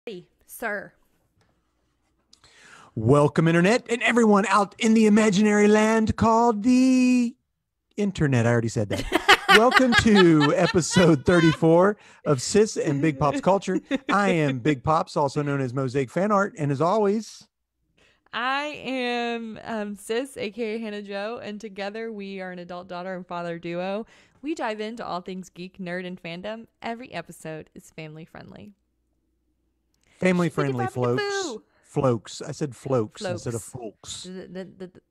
Hey, sir. Welcome, Internet, and everyone out in the imaginary land called the Internet. I already said that. Welcome to episode 34 of Sis and Big Pops Culture. I am Big Pops, also known as Mosaic Fan Art, and as always, I am Sis, aka Hannah Jo, and together we are an adult daughter and father duo. We dive into all things geek, nerd, and fandom. Every episode is family friendly. family friendly Flokes. I said flokes instead of folks.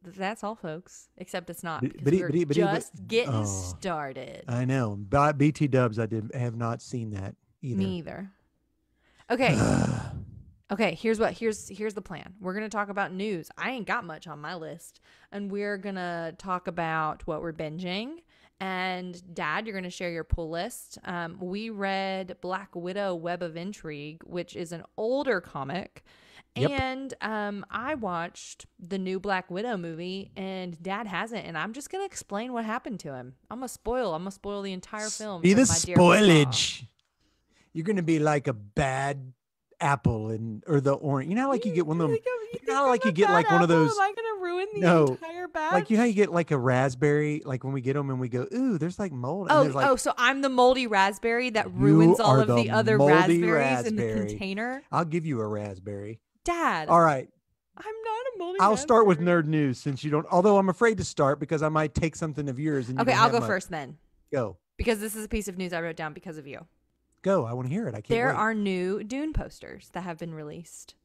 That's all, folks. Except it's not, But- because but- we're but- just getting oh. started. I know. By BT Dubs, I have not seen that either. Me either. Okay. Okay, here's the plan. We're going to talk about news. I ain't got much on my list. And we're going to talk about what we're binging. And Dad, you're going to share your pull list. We read Black Widow Web of Intrigue, which is an older comic. Yep. And I watched the new Black Widow movie, and Dad hasn't. And I'm just going to explain what happened to him. I'm going to spoil the entire film. Be the for my dear Papa. spoilage. You're going to be like a bad apple or the orange. You know how like you get one of them. You know how like you get like one of those. Am I going to ruin the entire batch? Like you know how you get like a raspberry, like when we get them and we go, ooh, there's like mold. And there's, like, so I'm the moldy raspberry that ruins all of the other moldy raspberries in the raspberry. container. I'll give you a raspberry. Dad. All right. I'm not a moldy I'll start with raspberry. nerd news since you don't. Although I'm afraid to start because I might take something of yours. And you Okay, don't I'll have go much. first then. Go. Because this is a piece of news I wrote down because of you. Go. I want to hear it. I can't There wait. are new Dune posters that have been released.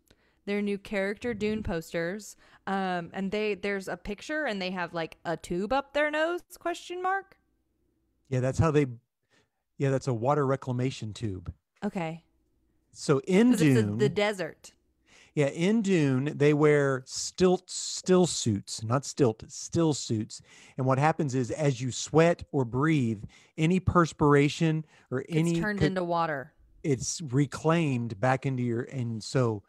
They're new character Dune posters. And there's a picture and they have like a tube up their nose, question mark. Yeah, that's how they. Yeah, that's a water reclamation tube. Okay. So in 'Cause it's Dune, the desert. yeah, in Dune, they wear still suits, not still suits. And what happens is as you sweat or breathe, any perspiration or It's turned into water. it's reclaimed back into and so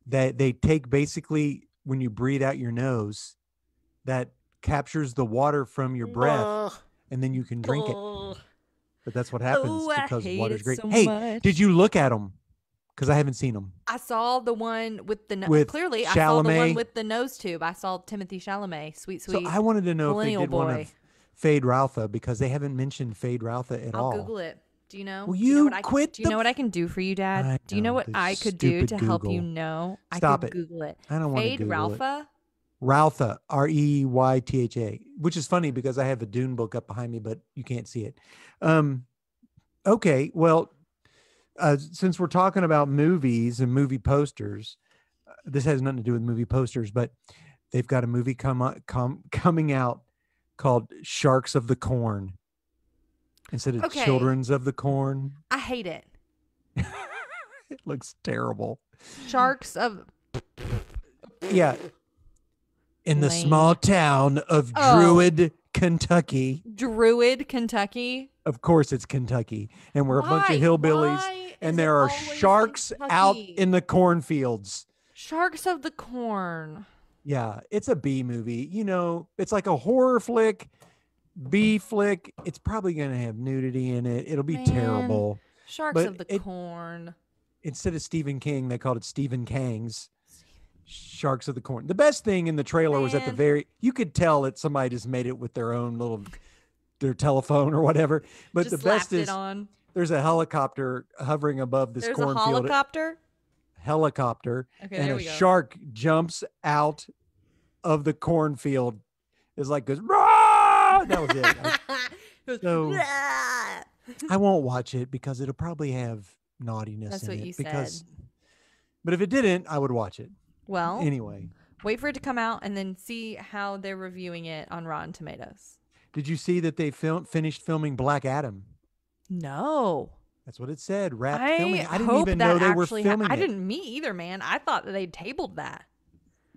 that they take basically when you breathe out your nose, that captures the water from your breath and then you can drink it. But that's what happens because hate water's it great. so Hey, much. did you look at them? Because I haven't seen them. I saw the one with the With clearly. I saw the one Chalamet. with the nose tube. I saw Timothy Chalamet, sweet. So I wanted to know if they millennial did one boy. of Fade Ralpha because they haven't mentioned Fade Ralpha at I'll all. Google it. Do you know? Will Do you know you what I, quit Do you the- know what I can do for you, Dad? I Do you know know, what the I could do to stupid help you Google. know? Stop I it. could Google it. I don't want to Fade Google it. Ralpha. Ralpha, Reytha, which is funny because I have a Dune book up behind me, but you can't see it. Okay, well, since we're talking about movies and movie posters, this has nothing to do with movie posters, but they've got a movie coming out called Sharks of the Corn instead of Okay. Children's of the Corn. I hate it. It looks terrible. Sharks of Yeah. In the Lame. small town of Oh. Druid, Kentucky. Druid, Kentucky. Of course, it's Kentucky. And we're a bunch of Why? hillbillies. Why is And it there are always sharks out Kentucky? in the cornfields. Sharks of the Corn. Yeah, it's a B movie. You know, it's like a horror flick, B flick. It's probably going to have nudity in it. It'll be Man. terrible. Sharks But of the Corn. Instead of Stephen King, they called it Stephen Kang's Sharks of the Corn. The best thing in the trailer was at the Man. you could tell that somebody just made it with their own their telephone or whatever. But Just the best slapped is it on. there's a helicopter hovering above this There's a cornfield. helicopter. Okay, And there a we go. shark jumps out of the cornfield. Is like goes, "Rah!" That was it. So- I won't watch it because it'll probably have naughtiness That's in what it. you said. But if it didn't, I would watch it. Well, Anyway, wait for it to come out and then see how they're reviewing it on Rotten Tomatoes. did you see that they finished filming Black Adam? No. That's what it said. Wrapped I filming. I didn't hope even that know they were actually filming I it. didn't, me either, man. I thought that they tabled that.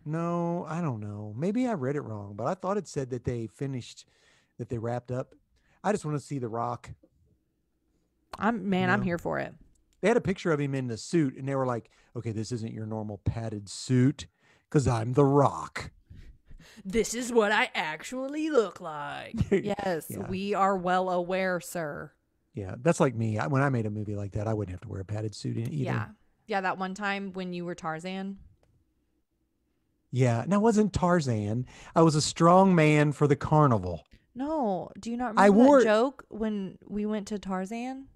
No, I don't know. Maybe I read it wrong, but I thought it said that they finished, that they wrapped up. I just want to see The Rock. I'm No. here for it. They had a picture of him in the suit, and they were like, okay, this isn't your normal padded suit because I'm The Rock. This is what I actually look like. Yes, Yeah. we are well aware, sir. Yeah, that's like me. When I made a movie like that, I wouldn't have to wear a padded suit in it either. Yeah. Yeah, that one time when you were Tarzan. Yeah. And I wasn't Tarzan. I was a strong man for the carnival. No, do you not I remember that wore joke when we went to Tarzan?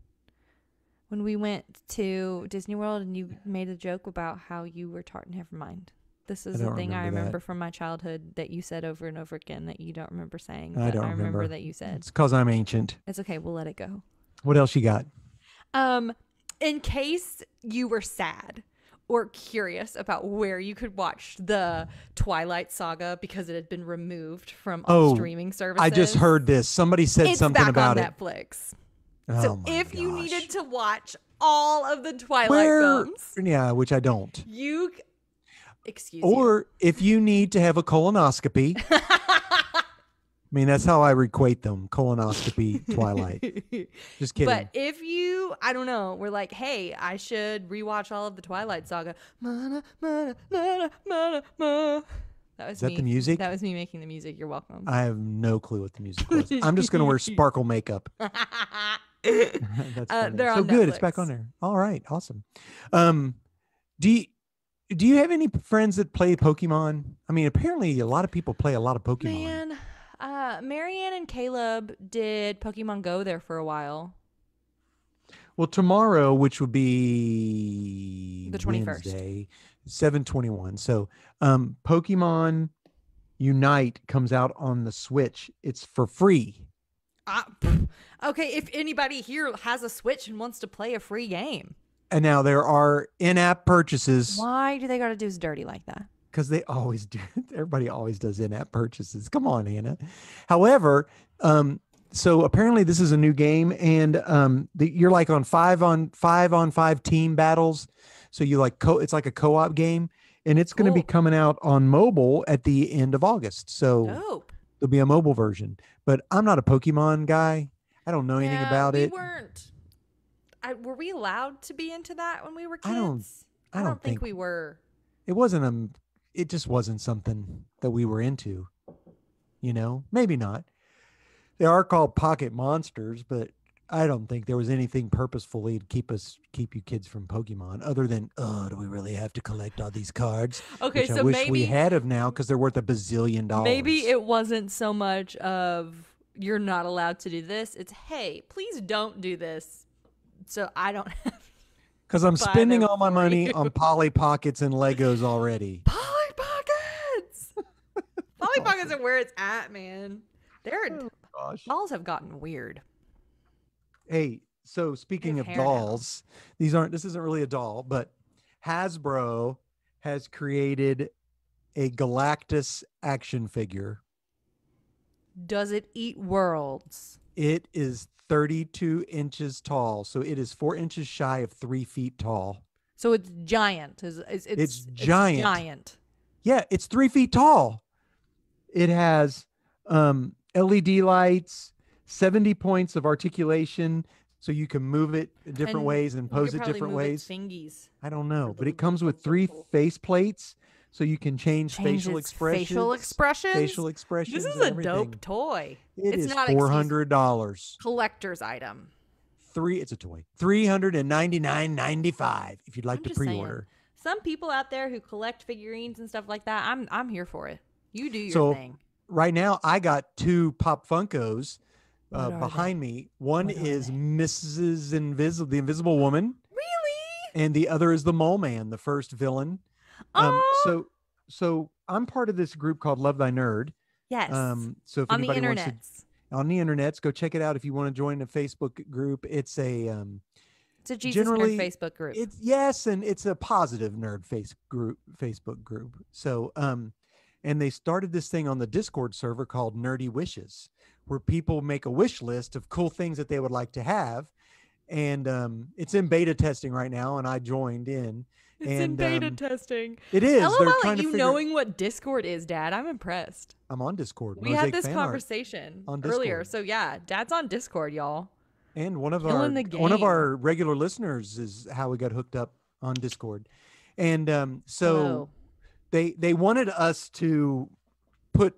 When we went to Disney World and you made a joke about how you were Never mind. This I is a don't thing I remember remember that. from my childhood that you said over and over again that you don't remember saying, I but don't I remember remember. that you said. It's because I'm ancient. It's okay, we'll let it go. What else you got? In case you were sad or curious about where you could watch the Twilight saga because it had been removed from all streaming services. I just heard this. Somebody said something about it. It's back on Netflix. Oh so my if gosh. you needed to watch all of the Twilight films, yeah, which I don't. Excuse or if you need to have a colonoscopy. I mean, that's how I equate them. Colonoscopy, Twilight. Just kidding. But if you, I don't know, we're like, hey, I should rewatch all of the Twilight saga. That was Is that the music? That was me making the music. You're welcome. I have no clue what the music was. I'm just going to wear sparkle makeup. That's funny. They're so on good. Netflix. It's back on there. All right. Awesome. Do you have any friends that play Pokemon? I mean, apparently a lot of people play a lot of Pokemon. Man, Marianne and Caleb did Pokemon Go there for a while. Well, tomorrow, which would be the 21st, Wednesday, 7/21. So, Pokemon Unite comes out on the Switch. It's for free. Okay, if anybody here has a Switch and wants to play a free game. And now there are in-app purchases. Why do they got to do us dirty like that? Because they always do. Everybody always does in-app purchases. Come on, Hannah. However, so apparently this is a new game, and you're like on 5-on-5 team battles. So you like it's like a co-op game, and it's going to be coming out on mobile at the end of August. So there'll be a mobile version. But I'm not a Pokemon guy. I don't know anything about it. We weren't. Were we allowed to be into that when we were kids? I don't think we were. It wasn't it just wasn't something that we were into. You know, maybe not. They are called pocket monsters, but I don't think there was anything purposefully to keep you kids from Pokemon other than, do we really have to collect all these cards? Okay, Which so I wish maybe we had of now because they're worth $1 bazillion. Maybe it wasn't so much of you're not allowed to do this. It's, hey, please don't do this. So I don't have. Because I'm spending all my money on Polly Pockets and Legos already. Polly Pockets! Polly Pockets are where it's at, man. Dolls have gotten weird. Hey, so speaking of dolls, this isn't really a doll, but Hasbro has created a Galactus action figure. Does it eat worlds? It is 32 inches tall, so it is 4 inches shy of 3 feet tall. So it's giant. It's giant. It's giant. Yeah, it's 3 feet tall. It has LED lights, 70 points of articulation, so you can move it in different ways and pose it different ways. Fingies. I don't know, but it comes with 3 face plates, so you can change facial expressions. Facial expressions. This is a dope toy. It's not $400. Collector's item. It's a toy. $399.95 if you'd like to pre-order. Some people out there who collect figurines and stuff like that, I'm here for it. You do your thing. Right now, I got 2 Pop Funkos behind me. One is Mrs. the Invisible Woman. Really? And the other is the Mole Man, the first villain. So I'm part of this group called Love Thy Nerd. Yes. So if anybody wants to, on the internets, go check it out. If you want to join a Facebook group, it's a Jesus Nerd Facebook group. And it's a positive nerd Facebook group. So and they started this thing on the Discord server called Nerdy Wishes, where people make a wish list of cool things that they would like to have. And it's in beta testing right now, and I joined in. It's in beta testing. It is. LOL They're trying to knowing what Discord is, Dad. I'm impressed. I'm on Discord. We had this conversation earlier. So yeah, Dad's on Discord, y'all. And one of our regular listeners is how we got hooked up on Discord. And so they wanted us to put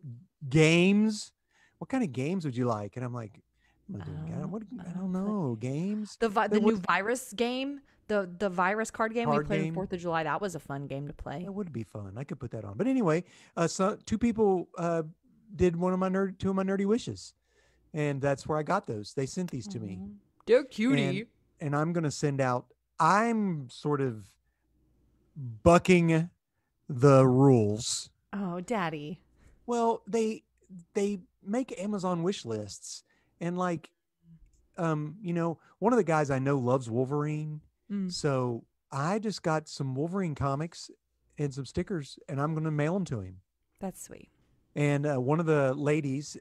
games. What kind of games would you like? And I'm like, I don't know, games. The new virus game The virus card game we Card played game. on 4th of July, that was a fun game to play. That would be fun. I could put that on. But anyway, so two people did two of my nerdy wishes, and that's where I got those. They sent these to me. They're cutie. And I'm gonna send out. I'm sort of bucking the rules. Oh, Daddy. Well, they make Amazon wish lists, and like, one of the guys I know loves Wolverine, so I just got some Wolverine comics and some stickers, and I'm gonna mail them to him. That's sweet. And one of the ladies,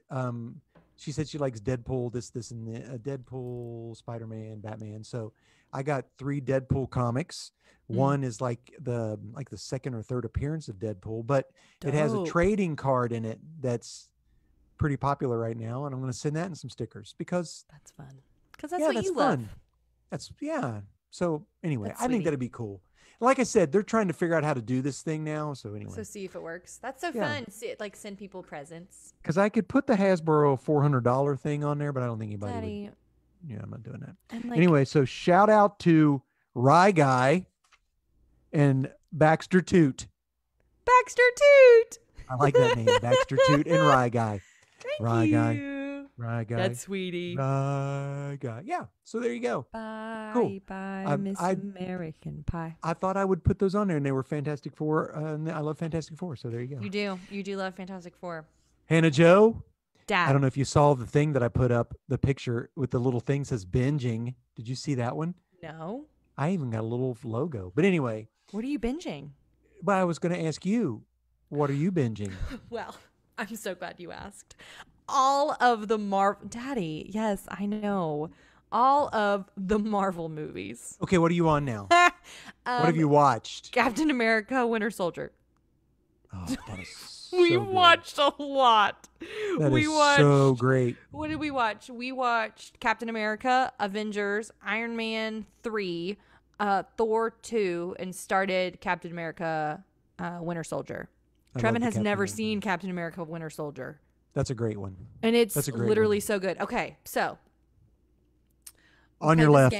she said she likes Deadpool, this, and the Deadpool, Spider-Man, Batman. So I got 3 Deadpool comics. One is like the second or third appearance of Deadpool, but it has a trading card in it that's pretty popular right now, and I'm going to send that and some stickers because that's fun. Because that's what you love. That's So anyway, I think that'd be cool. Like I said, they're trying to figure out how to do this thing now. So anyway, so see if it works. That's so fun. See it, like send people presents. Because I could put the Hasbro $400 thing on there, but I don't think anybody Daddy. would. Yeah, I'm not doing that. And like, anyway, so shout out to Rye Guy and Baxter Toot. Baxter Toot. I like that name, Baxter Toot and Rye Guy. Thank you. Rye Guy. That's sweetie. Rye Guy. Yeah. So there you go. Bye. Cool. Bye, Miss American Pie. I thought I would put those on there, and they were Fantastic Four. And I love Fantastic Four. So there you go. You do. You do love Fantastic Four. Hannah Jo. Dad. I don't know if you saw the thing that I put up, the picture with the little thing says binging. Did you see that one? No. I even got a little logo. But anyway. What are you binging? Well, I was going to ask you, what are you binging? Well, I'm so glad you asked. All of the Daddy, yes, I know. All of the Marvel movies. Okay, what are you on now? What have you watched? Captain America, Winter Soldier. Oh, that is so we good. watched a lot. That is so great. What did we watch? We watched Captain America, Avengers, Iron Man 3, Thor 2, and started Captain America, Winter Soldier. Trevin has never seen Captain America, Winter Soldier. That's a great one. And it's literally so good. Okay, so. On your left.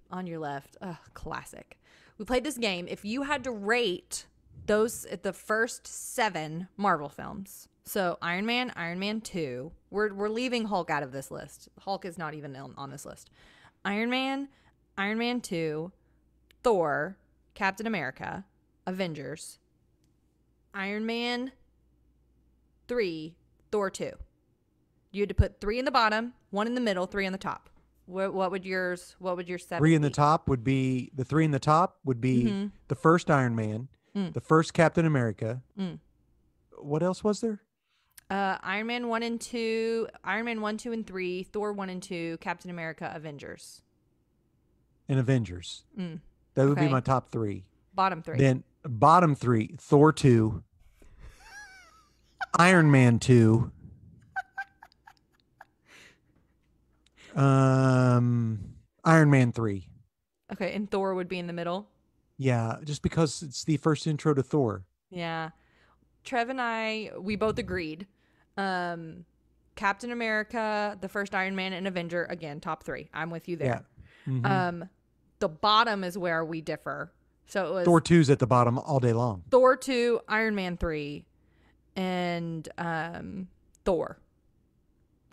On your left. Classic. We played this game. If you had to rate the first 7 Marvel films. So Iron Man, Iron Man 2. We're leaving Hulk out of this list. Hulk is not even on this list. Iron Man, Iron Man 2, Thor, Captain America, Avengers, Iron Man 3, Thor 2. You had to put 3 in the bottom, 1 in the middle, 3 on the top. What would your 7 3 in the be? top would be the 3 in the top would be the first Iron Man, the first Captain America. What else was there? Iron Man 1 and 2, Iron Man 1, 2, and 3, Thor 1 and 2, Captain America, Avengers. And Avengers. That would be my top 3. Bottom 3. Then bottom 3, Thor 2, Iron Man 2, Iron Man 3. Okay, and Thor would be in the middle? Yeah, just because it's the first intro to Thor. Yeah. Trev and I, we both agreed. Captain America, the first Iron Man, and Avenger, again, top 3. I'm with you there. Yeah. The bottom is where we differ. So it was Thor 2's at the bottom all day long. Thor 2, Iron Man 3, and Thor.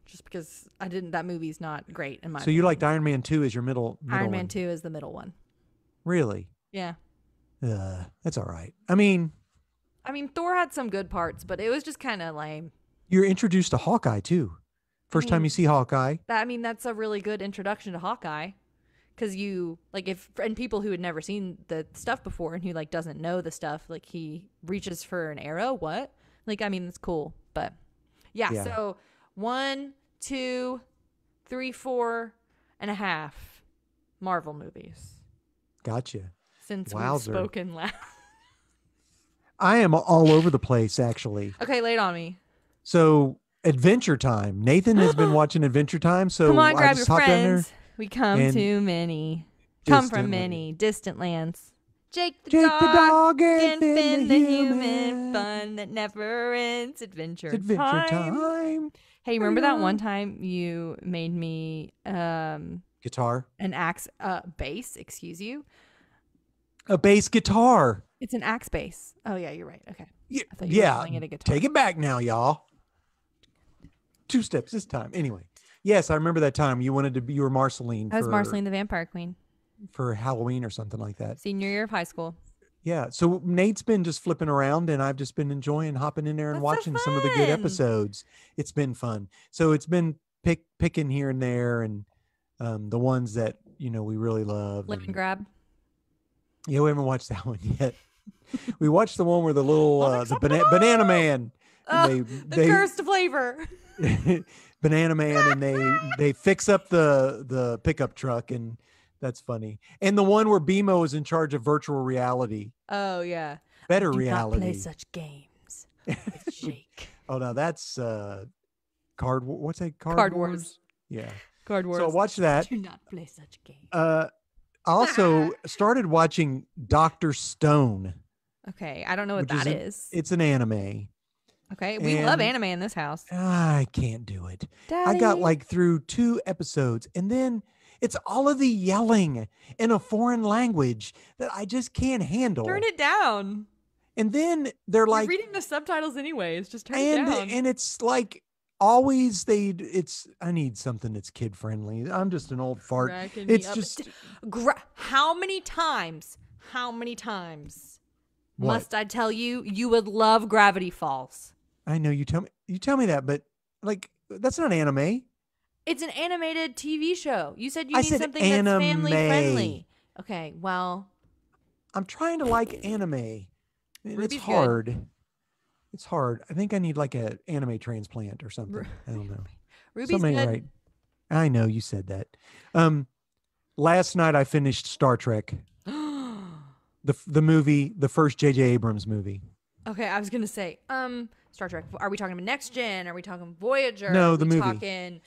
Just because that movie's not great in my opinion. You liked Iron Man 2 as your middle Iron Man one. 2 is the middle one. Really? Yeah. That's all right. I mean, Thor had some good parts, but it was just kind of lame. You're introduced to Hawkeye too. First time you see Hawkeye. That's a really good introduction to Hawkeye. Because and people who had never seen the stuff before and who doesn't know the stuff, he reaches for an arrow. What? It's cool. But yeah. So 1, 2, 3, 4 and a half Marvel movies. Gotcha. Since we've spoken last. I am all over the place, actually. Okay, lay it on me. So Adventure Time. Nathan has been watching Adventure Time. So come on, grab your friends. There. We come to many. Come from many distant lands. Jake the dog and Finn the human. Fun that never ends. Adventure time. Hey, remember that one time you made me guitar? An bass, excuse you. A bass guitar. It's an axe bass. Oh yeah, you're right. Okay. Yeah, I thought you were yeah. calling it a guitar. Take it back now, y'all. 2 steps this time. Anyway, yes, I remember that time you were Marceline. I was Marceline the Vampire Queen. For Halloween or something like that. Senior year of high school. Yeah. So Nate's been just flipping around, and I've just been enjoying hopping in there and watching some of the good episodes. It's been fun. So it's been picking here and there, and the ones that we really love. Lemon Grab. Yeah, we haven't watched that one yet. We watched the one where the little banana man. The cursed flavor. Banana man, and they fix up the pickup truck, and that's funny. And the one where BMO is in charge of virtual reality. Oh yeah. Better Do reality. not play such games. With Shake. Oh no, that's what's that? Card Wars. Yeah. Card Wars. So I watched that. Do not play such games. I also started watching Dr. Stone. Okay, I don't know what that is. It's an anime. Okay, we love anime in this house. I can't do it. Daddy. I got through 2 episodes, and then it's all of the yelling in a foreign language that I just can't handle. Turn it down. And then they're You're reading the subtitles anyways. Just turn it down. And it's always I need something that's kid friendly. I'm just an old fart. It's just how many times must I tell you would love Gravity Falls? I know you tell me that, but that's not anime. It's an animated TV show. You said you need something that's family friendly. Okay, well, I'm trying to like anime. Ruby's it's hard. Good. It's hard. I think I need an anime transplant or something. I don't know. Ruby's good. Right. I know you said that. Last night I finished Star Trek. the movie, the first J.J. Abrams movie. Okay, I was gonna say, Star Trek. Are we talking about Next Gen? Are we talking Voyager? No, the movie. Talking,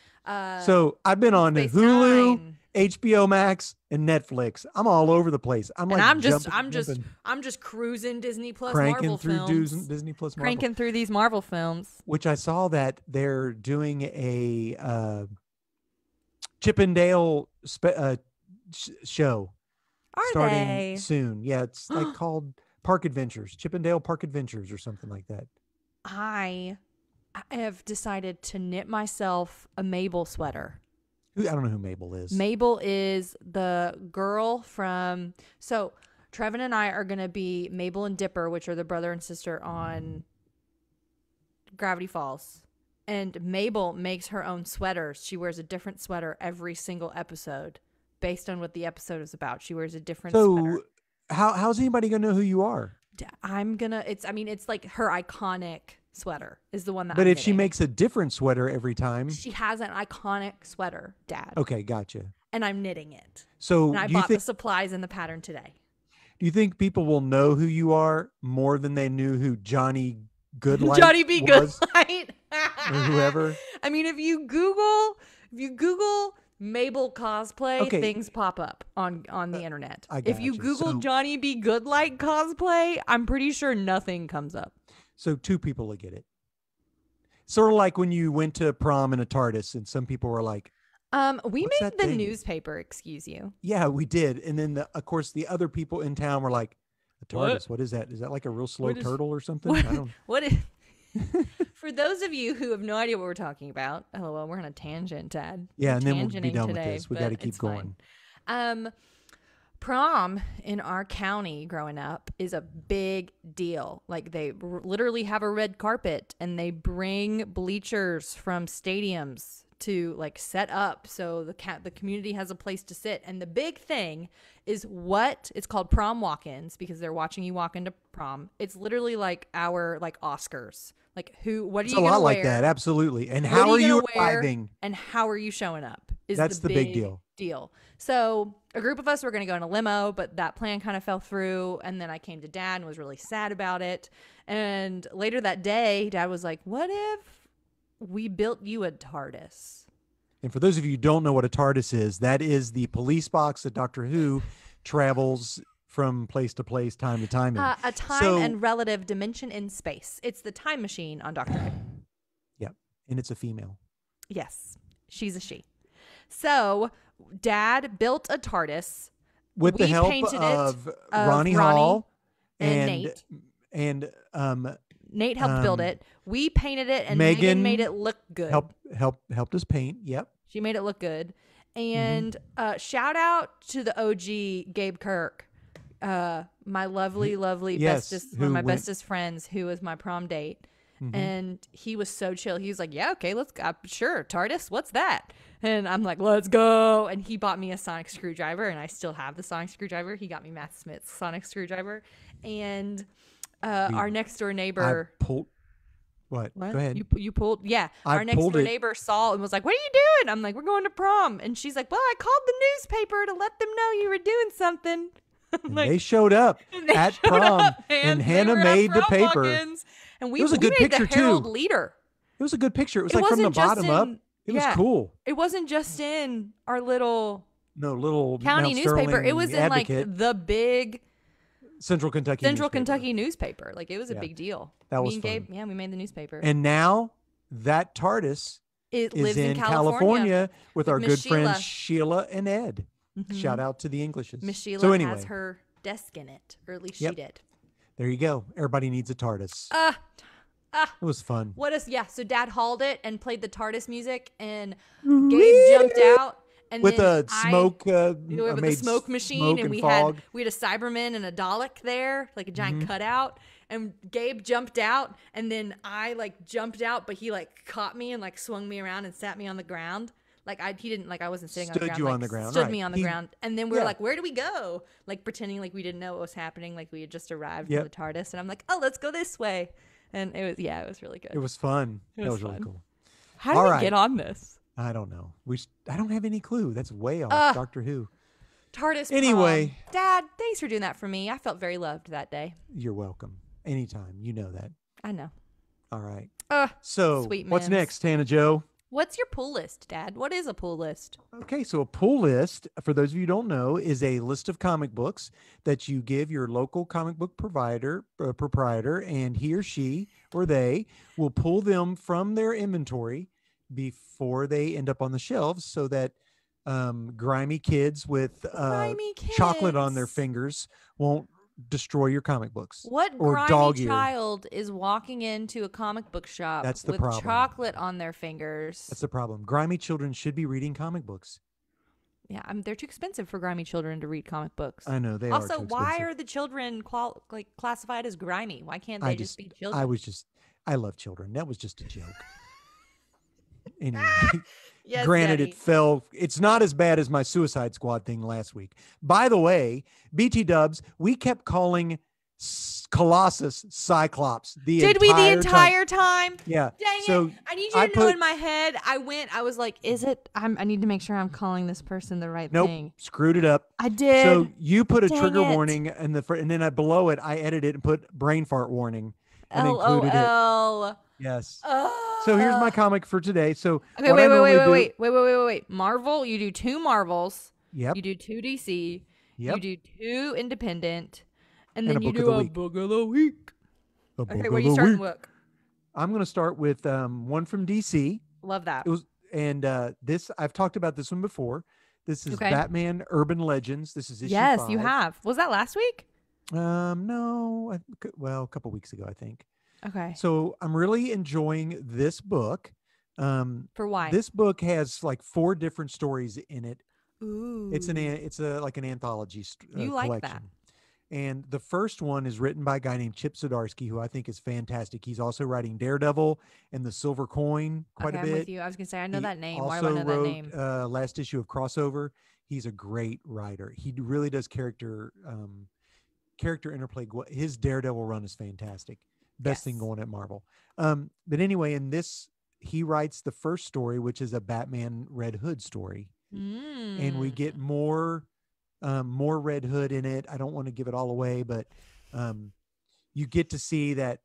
so I've been on Hulu, HBO Max, and Netflix. I'm all over the place. I'm just cruising Disney Plus cranking Marvel through films. Disney Plus Marvel. Cranking through these Marvel films. Which I saw that they're doing a Chippendale show. Starting soon. Yeah, it's called Park Adventures, Chippendale Park Adventures or something like that. I have decided to knit myself a Mabel sweater. I don't know who Mabel is. Mabel is the girl from... So, Trevin and I are going to be Mabel and Dipper, which are the brother and sister on Gravity Falls. And Mabel makes her own sweaters. She wears a different sweater every single episode based on what the episode is about. She wears a different sweater. So, how's anybody going to know who you are? It's like her iconic sweater is the one that But if she makes a different sweater every time. She has an iconic sweater, Dad. Okay, gotcha. And I'm knitting it. So and I bought the supplies and the pattern today. Do you think people will know who you are more than they knew who Johnny Goodlight Johnny B. Goodlight? Or whoever? I mean, if you Google Mabel cosplay, things pop up on the internet. If you Google Johnny B. Goodlight cosplay, I'm pretty sure nothing comes up. So 2 people will get it. Sort of like when you went to prom in a Tardis and some people were like, we made the newspaper, excuse you. Yeah, we did. And then of course the other people in town were like, a Tardis, what is that? Is that like a real slow turtle or something? For those of you who have no idea what we're talking about, well, we're on a tangent, Dad. Yeah, and then we'll be done with this. We got to keep going. Prom in our county growing up is a big deal. Like they literally have a red carpet and they bring bleachers from stadiums to set up so the community has a place to sit. And the big thing is it's called prom walk-ins because they're watching you walk into prom. It's literally like our Oscars. What are you going to wear? It's a lot like that, absolutely. And how are you arriving? And how are you showing up? That's the big deal. So a group of us were going to go in a limo, but that plan kind of fell through. And then I came to Dad and was really sad about it. And later that day, Dad was like, what if we built you a Tardis? And for those of you who don't know what a Tardis is, that is the police box that Doctor Who travels from place to place, time to time. A time and relative dimension in space. It's the time machine on Doctor Who. Yep. And it's a female. Yes. She's a she. So Dad built a Tardis with the We help painted it of of Ronnie Ronnie Hall and and Nate. and Nate helped build it. We painted it, and Megan Megan made it look good. helped us paint. Yep. She made it look good. Mm-hmm. And shout out to the OG Gabe Kirk, my lovely Yes, bestest, who one of my went- bestest friends, who was my prom date. Mhm. And he was so chill. He was like, "Yeah, okay, let's go. Sure, Tardis, what's that?" And I'm like, "Let's go." And he bought me a sonic screwdriver, and I still have the sonic screwdriver. He got me Matt Smith's sonic screwdriver. And our next door neighbor. I pulled. What? Go ahead. You pulled? Yeah. I Our next pulled door it. neighbor saw and was like, "What are you doing?" I'm like, "We're going to prom." And she's like, "Well, I called the newspaper to let them know you were doing something." And they showed up at showed prom, up, and they Hannah were at made the prom paper. walk-ins, and we It was a good made picture, the Herald too. Leader. It was a good picture. It was It like from the wasn't just bottom up. in- It was yeah. cool. It wasn't just in our little No, little county Mount newspaper. Sterling It was in Advocate, like the big Central Kentucky Central newspaper. Kentucky newspaper. Like it was a Yeah. big deal. That Me was and fun. Gabe, yeah, we made the newspaper. And now that TARDIS It is lives in in California. with with our Miss good friends Sheila. Sheila and Ed. Mhm. Shout out to the Englishes. Miss Sheila So anyway, has her desk in it, or at least Yep. she did. there you go. Everybody needs a TARDIS. It was fun. What is? Yeah. So Dad hauled it and played the TARDIS music, and Gabe jumped out. And With then a smoke, with the made smoke machine, smoke and we fog. had a Cyberman and a Dalek there, like a giant Mm-hmm. cutout. And Gabe jumped out, and then I like jumped out, but he like caught me and like swung me around and sat me on the ground. Like he didn't, like I wasn't sitting on the Stood ground. you like, on the ground, Stood right. me on the He- ground, and then we were yeah. like, "Where do we go?" Like pretending like we didn't know what was happening, like we had just arrived Yep. from the TARDIS, and I'm like, "Oh, let's go this way." And it was really good. It was fun. It That was was really fun. cool. How did All we right. get on this? I don't know. I don't have any clue. That's way off. Ugh. Doctor Who. TARDIS. Anyway. Prom. Dad, thanks for doing that for me. I felt very loved that day. You're welcome. Anytime. You know that. I know. All right. Ugh. So Sweet what's Mims. next, Hannah Joe? What's your pull list, Dad? What is a pull list? Okay, so a pull list, for those of you who don't know, is a list of comic books that you give your local comic book proprietor, and he or she or they will pull them from their inventory before they end up on the shelves, so that grimy kids with Grimy chocolate on their kids. fingers won't destroy your comic books. What or grimy dog ear. child is walking into a comic book shop That's the with problem. chocolate on their fingers? That's the problem. Grimy children should be reading comic books. Yeah, they're too expensive for grimy children to read comic books. I know they Also, are too why expensive. are the children classified as grimy? Why can't they just be children? I love children. That was just a joke. Anyway, Yes, granted, Daddy. it fell. It's not as bad as my Suicide Squad thing last week. By the way, BT Dubs, we kept calling Colossus Cyclops. Did we the entire time? Yeah. Dang so it. I need you to know in my head, I was like, is it? I need to make sure I'm calling this person the right nope, thing. screwed it up. I did. So you put a Dang trigger it. warning and then below it, I edited it and put brain fart warning and included it. LOL. Yes. So here's my comic for today. So Okay, what I normally do- wait. Marvel, you do 2 Marvels. Yep. You do 2 DC. Yep. You do 2 independent. And And then a you book of do the a week. book of the week. A Okay, book where of you the starting week. with? I'm going to start with one from DC. Love that. It was, and this I've talked about this one before. This is Okay. Batman Urban Legends. This is issue Yes, 5. you have. Was that last week? No, a couple weeks ago, I think. Okay. So I'm really enjoying this book. For why? This book has like 4 different stories in it. Ooh. It's like an anthology You like collection. that. And the first one is written by a guy named Chip Zdarsky, who I think is fantastic. He's also writing Daredevil and the Silver Coin quite okay, a I'm bit. with you. I was gonna say I know He that name. Also Why do I know wrote, that name? last issue of Crossover. He's a great writer. He really does character interplay. His Daredevil run is fantastic. Best thing Yes. going at Marvel. But anyway, in this, he writes the first story, which is a Batman Red Hood story, and we get more Red Hood in it. I don't want to give it all away, but you get to see that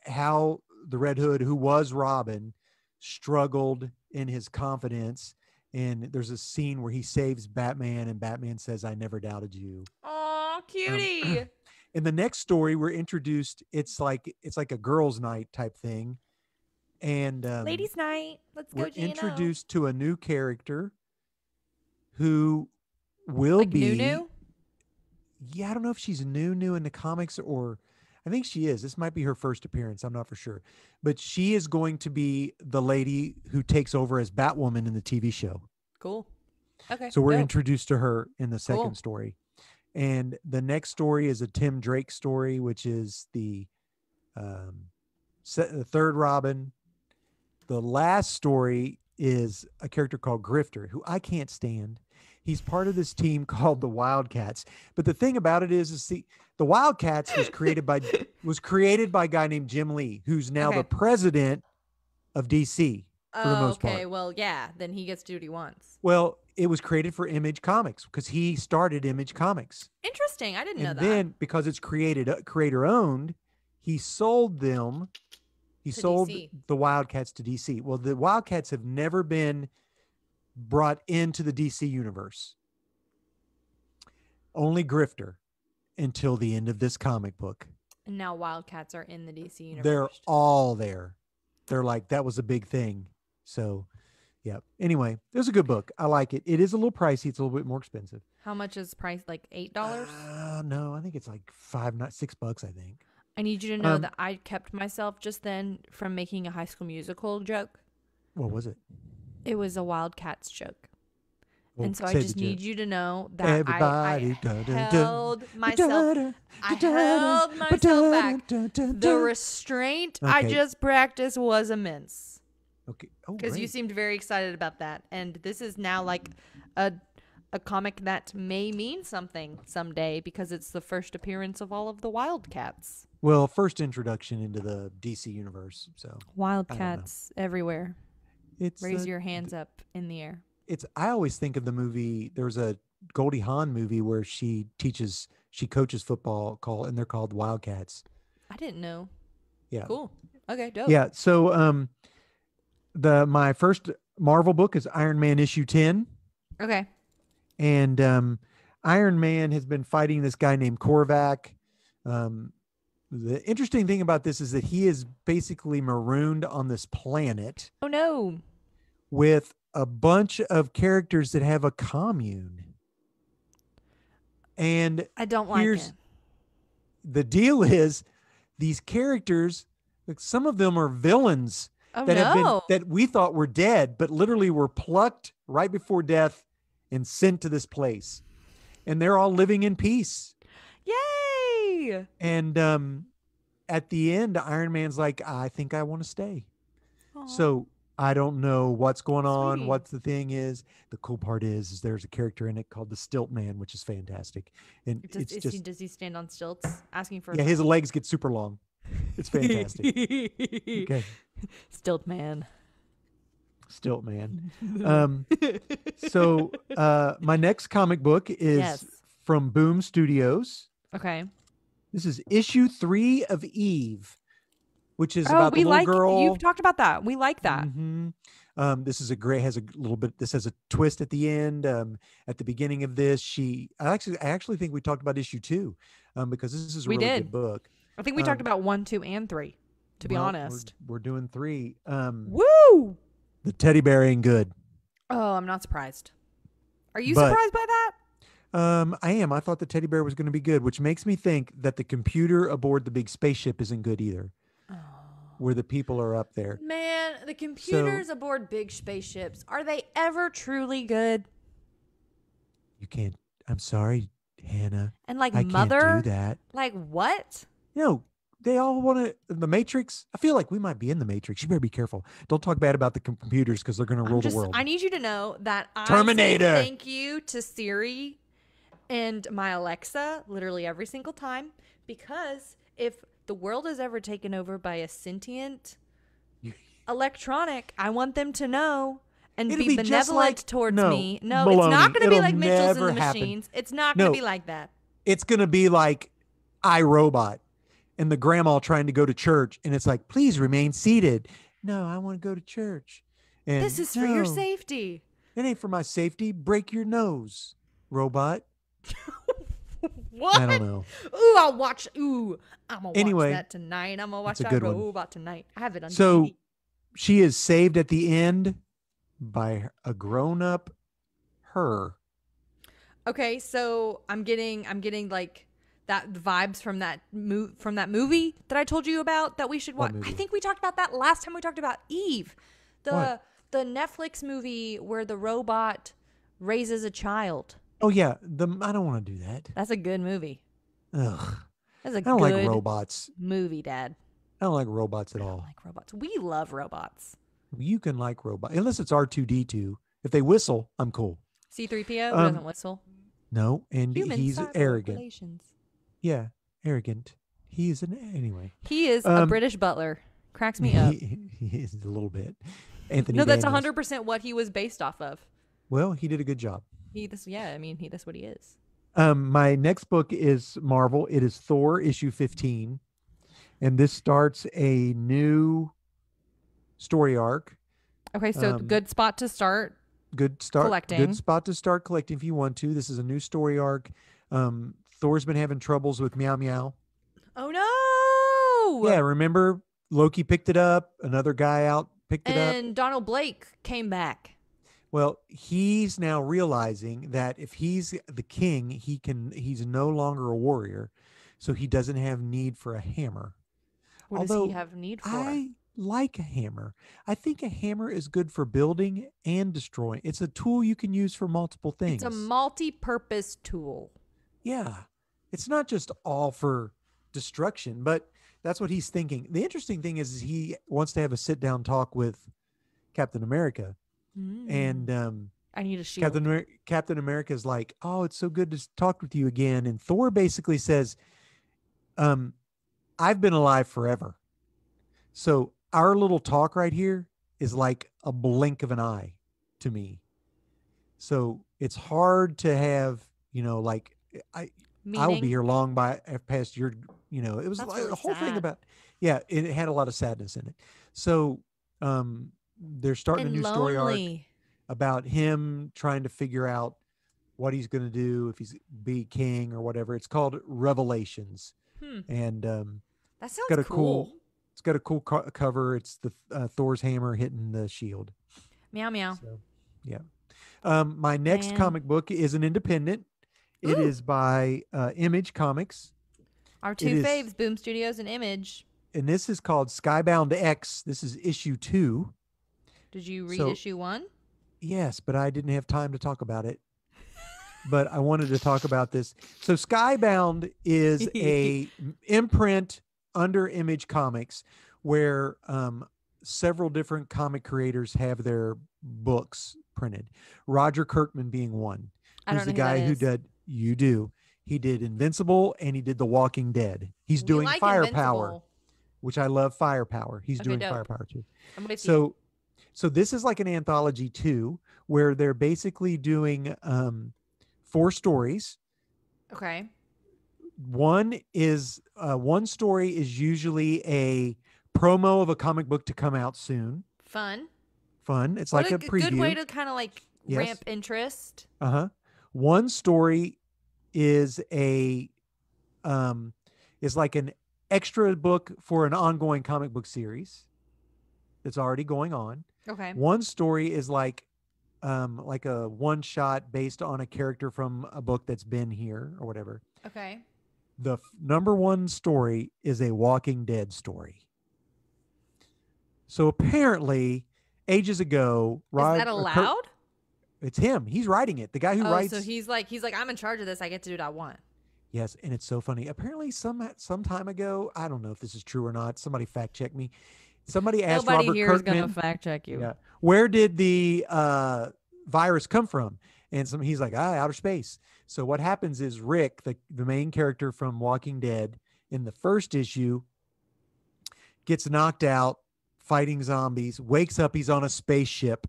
how the Red Hood, who was Robin, struggled in his confidence. And there's a scene where he saves Batman, and Batman says, "I never doubted you." Oh, cutie. In the next story, we're introduced. It's like a girls' night type thing, and Ladies' night. Let's go, we're Gino. introduced to a new character who will Like be Nunu? I don't know if she's new in the comics, or I think she is. This might be her first appearance. I'm not for sure. But she is going to be the lady who takes over as Batwoman in the TV show. Cool. Okay. So we're Dope. introduced to her in the second Cool. story. And the next story is a Tim Drake story, which is the third Robin. The last story is a character called Grifter, who I can't stand. He's part of this team called the Wildcats. But the thing about it is the Wildcats was created by a guy named Jim Lee, who's now the president of DC for the most part. Okay, well, yeah, then he gets to do what he wants. Well, it was created for Image Comics because he started Image Comics. Interesting. I didn't know that. And then because it's creator owned, he sold them. He sold DC. the Wildcats to DC. Well, the Wildcats have never been brought into the DC universe. Only Grifter until the end of this comic book. And now Wildcats are in the DC universe. They're all there. They're like, that was a big thing. So, yeah. Anyway, it was a good book. I like it. It is a little pricey. It's a little bit more expensive. How much is the price? Like $8? No, I think it's like $6, I think. I need you to know that I kept myself just then from making a High School Musical joke. What was it? It was a Wildcats joke. Well, and so I just need you to know that I held myself back. The restraint I just practiced was immense. Okay. Because you seemed very excited about that. And this is now like a comic that may mean something someday because it's the first appearance of all of the Wildcats. Well, first introduction into the DC universe. So Wildcats everywhere. Raise your hands up up in the air. I always think of the movie. There was a Goldie Hawn movie where she coaches football and they're called Wildcats. I didn't know. Yeah. Cool. Okay, dope. Yeah. So my first Marvel book is Iron Man issue 10. Okay. And Iron Man has been fighting this guy named Korvac. The interesting thing about this is that he is basically marooned on this planet. Oh no. With a bunch of characters that have a commune. And I don't like it. The deal is these characters, like some of them are villains that we thought were dead, but literally were plucked right before death and sent to this place. And they're all living in peace. Yay! And at the end, Iron Man's like, I think I want to stay. Aww. So I don't know what's going on, what the thing is. The cool part is there's a character in it called the Stilt Man, which is fantastic. And does he stand on stilts asking for? Yeah, his legs get super long. It's fantastic. Okay. Stilt Man. So my next comic book is from Boom Studios. Okay. This is issue 3 of Eve, which is about the little girl. You've talked about that. We like that. Mm-hmm. This is this has a twist at the end. At the beginning of this, I actually think we talked about issue 2, because this is a really good book. I think we talked about 1, 2, and 3, to be honest. We're doing 3. Woo! The teddy bear ain't good. Oh, I'm not surprised. Are you surprised by that? I am. I thought the teddy bear was going to be good, which makes me think that the computer aboard the big spaceship isn't good either. Oh. Where the people are up there. Man, the computers aboard big spaceships, are they ever truly good? You can't. I'm sorry, Hannah. And like I Mother? Can't do that. Like what? They all want to. The Matrix. I feel like we might be in the Matrix. You better be careful. Don't talk bad about the computers because they're going to rule the world. I need you to know that Terminator. I say thank you to Siri and my Alexa literally every single time, because if the world is ever taken over by a sentient electronic, I want them to know and be benevolent towards me. No, baloney. It's not going to be like Mitchell's and the Machines. It's not going to be like that. It's going to be like iRobot and the grandma trying to go to church, and it's like, please remain seated. No, I want to go to church. And this is for your safety. It ain't for my safety. Break your nose, robot. What? I don't know. Ooh, I'm gonna watch that tonight. I'm gonna watch that robot tonight. I have it on DVD. She is saved at the end by a grown-up her. Okay, so I'm getting like that vibes from that movie that I told you about that we should What watch. I movie? think we talked about that last time we talked about Eve. What? The Netflix movie where the robot raises a child. Oh yeah, I don't want to do that. That's a good movie. Ugh. That's a I don't like good robots. movie, Dad. I don't like robots at I don't all. like robots. We love robots. You can like robots unless it's R2D2. If they whistle, I'm cool. C-3PO who Um, doesn't whistle. no, and Human he's cyber arrogant. relations. Yeah, arrogant. He's an anyway. He is a British butler. Cracks me up. He is a little bit. Anthony. No, that's Daniels. 100% what he was based off of. Well, he did a good job. That's what he is. My next book is Marvel. It is Thor issue 15, and this starts a new story arc. Okay, so good spot to start. Good start. Collecting. Good spot to start collecting if you want to. This is a new story arc. Thor's been having troubles with Meow Meow. Oh no! Yeah, remember Loki picked it up. Another guy out picked it up. And Donald Blake came back. Well, he's now realizing that if he's the king, he's no longer a warrior, so he doesn't have need for a hammer. What does he have need for? I like a hammer. I think a hammer is good for building and destroying. It's a tool you can use for multiple things. It's a multi-purpose tool. Yeah. It's not just all for destruction, but that's what he's thinking. The interesting thing is he wants to have a sit-down talk with Captain America. And I need a shield. Captain America is like, oh, it's so good to talk with you again. And Thor basically says, I've been alive forever. So our little talk right here is like a blink of an eye to me. So it's hard to have, like I'll be here long past your, it was like really the whole thing sad. about, it had a lot of sadness in it. So, they're starting And a new story arc lonely. about him trying to figure out what he's going to do if he's be king or whatever. It's called Revelations, and That sounds got a cool. It's got a cool cover. It's the Thor's hammer hitting the shield. Meow meow. So, yeah. My next comic book is an independent. It Ooh. is by Image Comics. Our two faves, Boom Studios and Image. And this is called Skybound X. This is issue 2. Did you read issue 1? Yes, but I didn't have time to talk about it. But I wanted to talk about this. So Skybound is a imprint under Image Comics where several different comic creators have their books printed. Roger Kirkman being one. I don't Who's know the guy who did You Do. He did Invincible and he did The Walking Dead. He's doing Firepower, which I love. Firepower. He's doing dope. Firepower too. I'm with you. So this is like an anthology too, where they're basically doing 4 stories. Okay. One story is usually a promo of a comic book to come out soon. Fun. It's like a preview. Good way to kind of like ramp interest. One story is is like an extra book for an ongoing comic book series that's already going on. Okay. One story is like a one shot based on a character from a book that's been here or whatever. Okay. The number one story is a Walking Dead story. So apparently, ages ago, is that allowed? It's him. He's writing it. The guy who writes. So he's like, I'm in charge of this. I get to do what I want. Yes, and it's so funny. Apparently, some time ago, I don't know if this is true or not. Somebody fact check me. Somebody asked Nobody Robert here Kirkman, is gonna fact check you. Yeah, where did the virus come from? And he's like, outer space. So what happens is Rick, the main character from Walking Dead, in the first issue, gets knocked out fighting zombies. Wakes up, he's on a spaceship.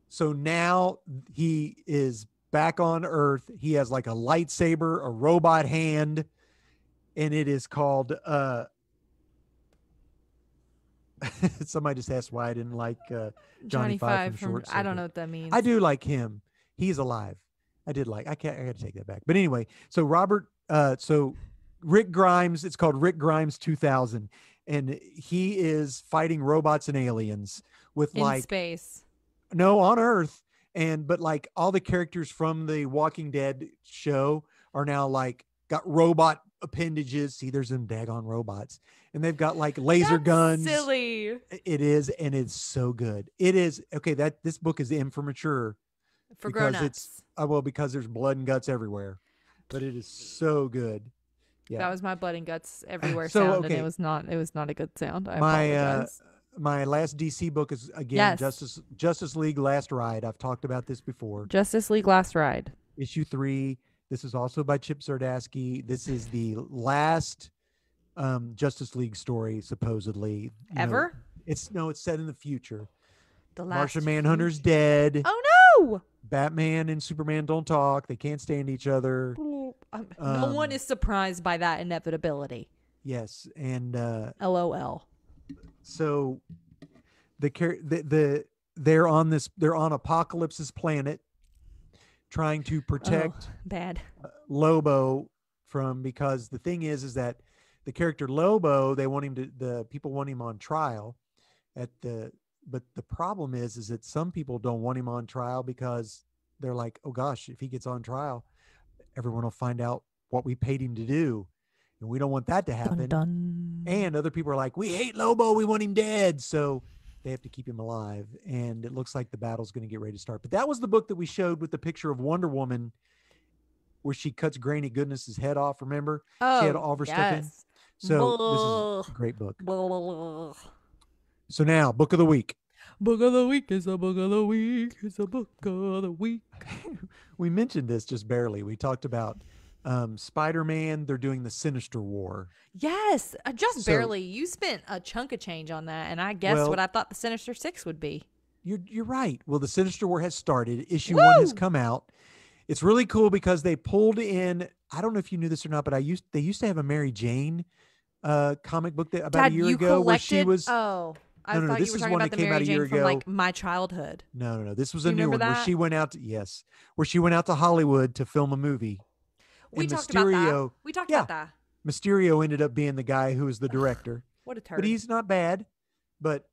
So now he is back on Earth. He has like a lightsaber, a robot hand, and it is called somebody just asked why I didn't like Johnny Five from Short Circuit. I don't know what that means. I do like him. He's alive. I got to take that back. But anyway, so Rick Grimes, it's called Rick Grimes 2000, and he is fighting robots and aliens with in space. No, on Earth. but like all the characters from the Walking Dead show are now like got robot appendages. See, there's them daggone robots, and they've got like laser That's guns. silly. It is, and it's so good. It is okay. That this book is in for mature For because grown-ups. it's because there's blood and guts everywhere, but it is so good. Yeah, That was my blood and guts everywhere So, sound, okay. and it was not a good sound. I my apologize. my last DC book is again Yes. Justice League Last Ride. I've talked about this before. Justice League Last Ride. Issue 3. This is also by Chip Zdarsky. This is the last Justice League story, supposedly. Ever? It's set in the future. The last Martian Manhunter's dead. Oh no! Batman and Superman don't talk. They can't stand each other. No one is surprised by that inevitability. Yes, and LOL. so they're on Apocalypse's planet, trying to protect bad Lobo because the thing is that the character Lobo, the people want him on trial but the problem is that some people don't want him on trial because they're like, oh gosh, if he gets on trial, everyone will find out what we paid him to do. And we don't want that to happen. Dun, dun. And other people are like, we hate Lobo. We want him dead. So they have to keep him alive. And it looks like the battle's going to get ready to start. But that was the book that we showed with the picture of Wonder Woman where she cuts Granny Goodness's head off. Remember? Oh, she had all of her stuff in. So this is a great book. So now, book of the week. Book of the week is a book of the week. It's a book of the week. We mentioned this just barely. We talked about Spider-Man. They're doing the Sinister War. Yes, just barely. You spent a chunk of change on that, and I guessed what I thought the Sinister Six would be. You're right. Well, the Sinister War has started. Issue 1 has come out. It's really cool because they pulled in. I don't know if you knew this or not, but they used to have a Mary Jane comic book that about a year ago where she was. Oh. I thought this you were is talking one about that the came out Mary a year Jane from ago. like my childhood. No. This was a new one that? where she went out. Where she went out to Hollywood to film a movie. We talked about that. We talked about that. Mysterio ended up being the guy who was the director. What a turd. But he's not bad. But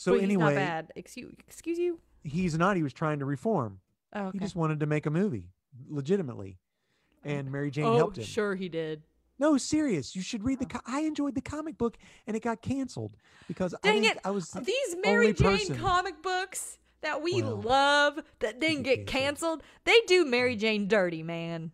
anyway, he's not bad. Excuse you. He's not. He was trying to reform. Oh, okay. He just wanted to make a movie legitimately, and Mary Jane helped him. Sure he did. No, serious. You should read I enjoyed the comic book, and it got canceled because I was these Mary Jane comic books that we love that didn't get canceled. They do Mary Jane dirty, man.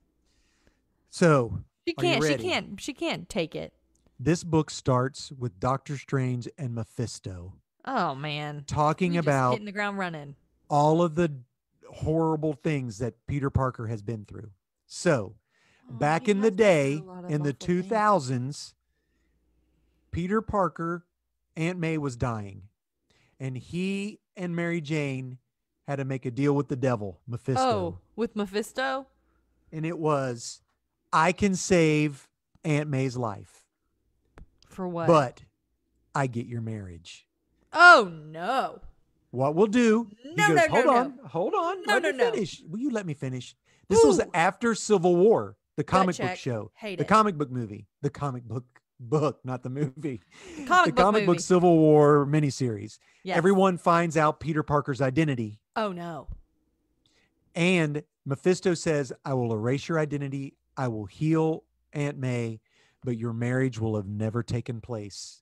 So she can't take it. This book starts with Doctor Strange and Mephisto. Oh man, talking about hitting the ground running. All of the horrible things that Peter Parker has been through. So. Back in the day, in the 2000s, Peter Parker, Aunt May was dying. And he and Mary Jane had to make a deal with the devil, Mephisto. Oh, with Mephisto? And it was, I can save Aunt May's life. For what? But I get your marriage. Oh, no. What we'll do. No. Hold on. No. Finish. Will you let me finish? This was after Civil War. The comic book show, the comic book movie, the comic book, not the movie, the comic book Civil War miniseries. Yes. Everyone finds out Peter Parker's identity. Oh, no. And Mephisto says, I will erase your identity. I will heal Aunt May, but your marriage will have never taken place.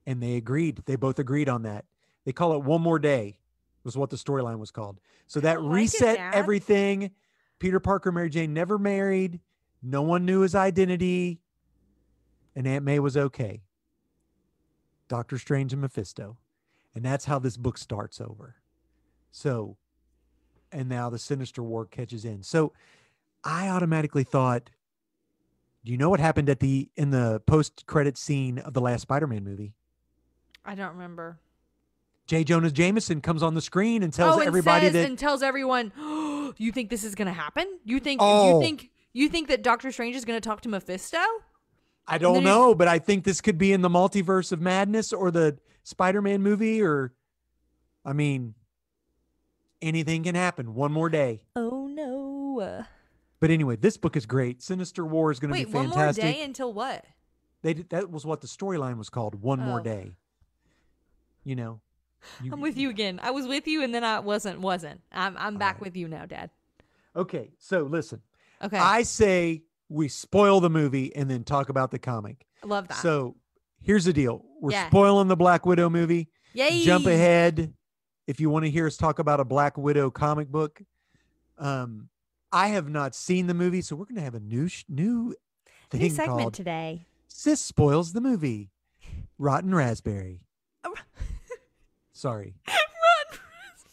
And they agreed. They both agreed on that. They call it One More Day was what the storyline was called. So that reset everything. Peter Parker, Mary Jane never married. No one knew his identity. And Aunt May was okay. Doctor Strange and Mephisto. And that's how this book starts over. So, and now the Sinister War catches in. So I automatically thought, do you know what happened in the post-credit scene of the last Spider-Man movie? I don't remember. J. Jonah Jameson comes on the screen and tells everybody and tells everyone, oh, you think this is going to happen? You think that Doctor Strange is going to talk to Mephisto? I don't know, but I think this could be in the Multiverse of Madness or the Spider-Man movie, or I mean, anything can happen. One more day. Oh no. But anyway, this book is great. Sinister War is going to be fantastic. One more day until what? That was what the storyline was called. One more day. You know, I'm with you again. I was with you and then I wasn't. I'm back right. with you now, Dad. Okay, so listen. Okay. I say we spoil the movie and then talk about the comic. I love that. So here's the deal. We're Yeah. spoiling the Black Widow movie. Yay. Jump ahead if you want to hear us talk about a Black Widow comic book. I have not seen the movie, so we're going to have a new thing segment called today. Sis Spoils the Movie. Rotten Raspberry. Sorry. Rotten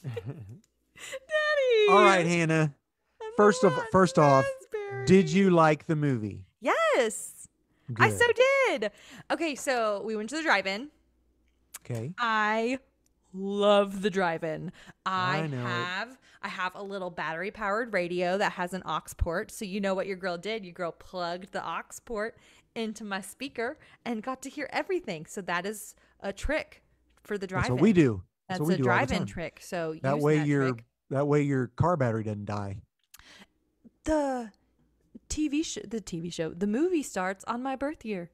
Daddy. All right, Hannah. First off, did you like the movie? Yes. Good. I so did. Okay, so we went to the drive-in. Okay. I love the drive-in. I have a little battery-powered radio that has an aux port. So you know what your girl did? Your girl plugged the aux port into my speaker and got to hear everything. So that is a trick for the drive-in. That's what we do. That's what we a do all the drive-in time. trick. So that way your car battery doesn't die. The movie starts on my birth year,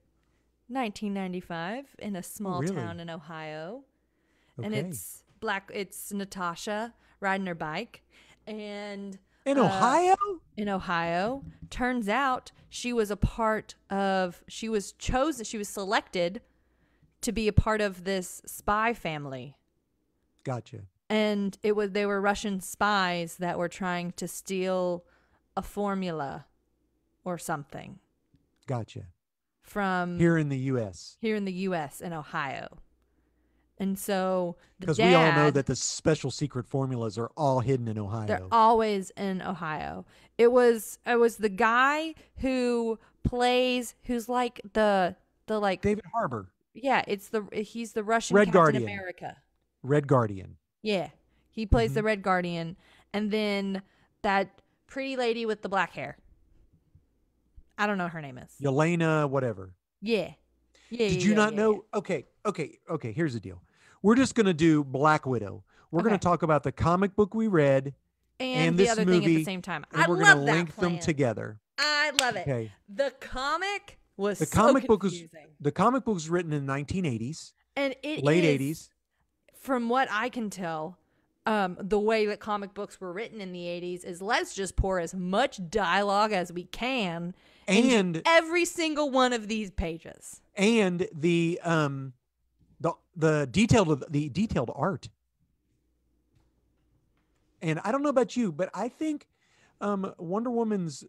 1995, in a small town in Ohio. Okay. And it's Natasha riding her bike. And in Ohio? In Ohio. Turns out she was selected to be a part of this spy family. Gotcha. And they were Russian spies that were trying to steal a formula or something. Gotcha. From here in the U.S. Here in the U.S. in Ohio. And so because we all know that the special secret formulas are all hidden in Ohio. They're always in Ohio. It was the guy who's like the like David Harbour. Yeah, he's the Russian Red Captain Guardian. America. Red Guardian. Yeah. He plays the Red Guardian, and then that pretty lady with the black hair. I don't know what her name is. Yelena, whatever. Yeah. Did you not know? Okay. Here's the deal. We're just going to do Black Widow. We're going to talk about the comic book we read and the this other movie thing at the same time. And we're going to link them together. I love it. Okay. The comic was the comic book was written in the 1980s. And it late is, 80s. From what I can tell, the way that comic books were written in the 80s is let's just pour as much dialogue as we can into every single one of these pages. And the detailed art. And I don't know about you, but I think Wonder Woman's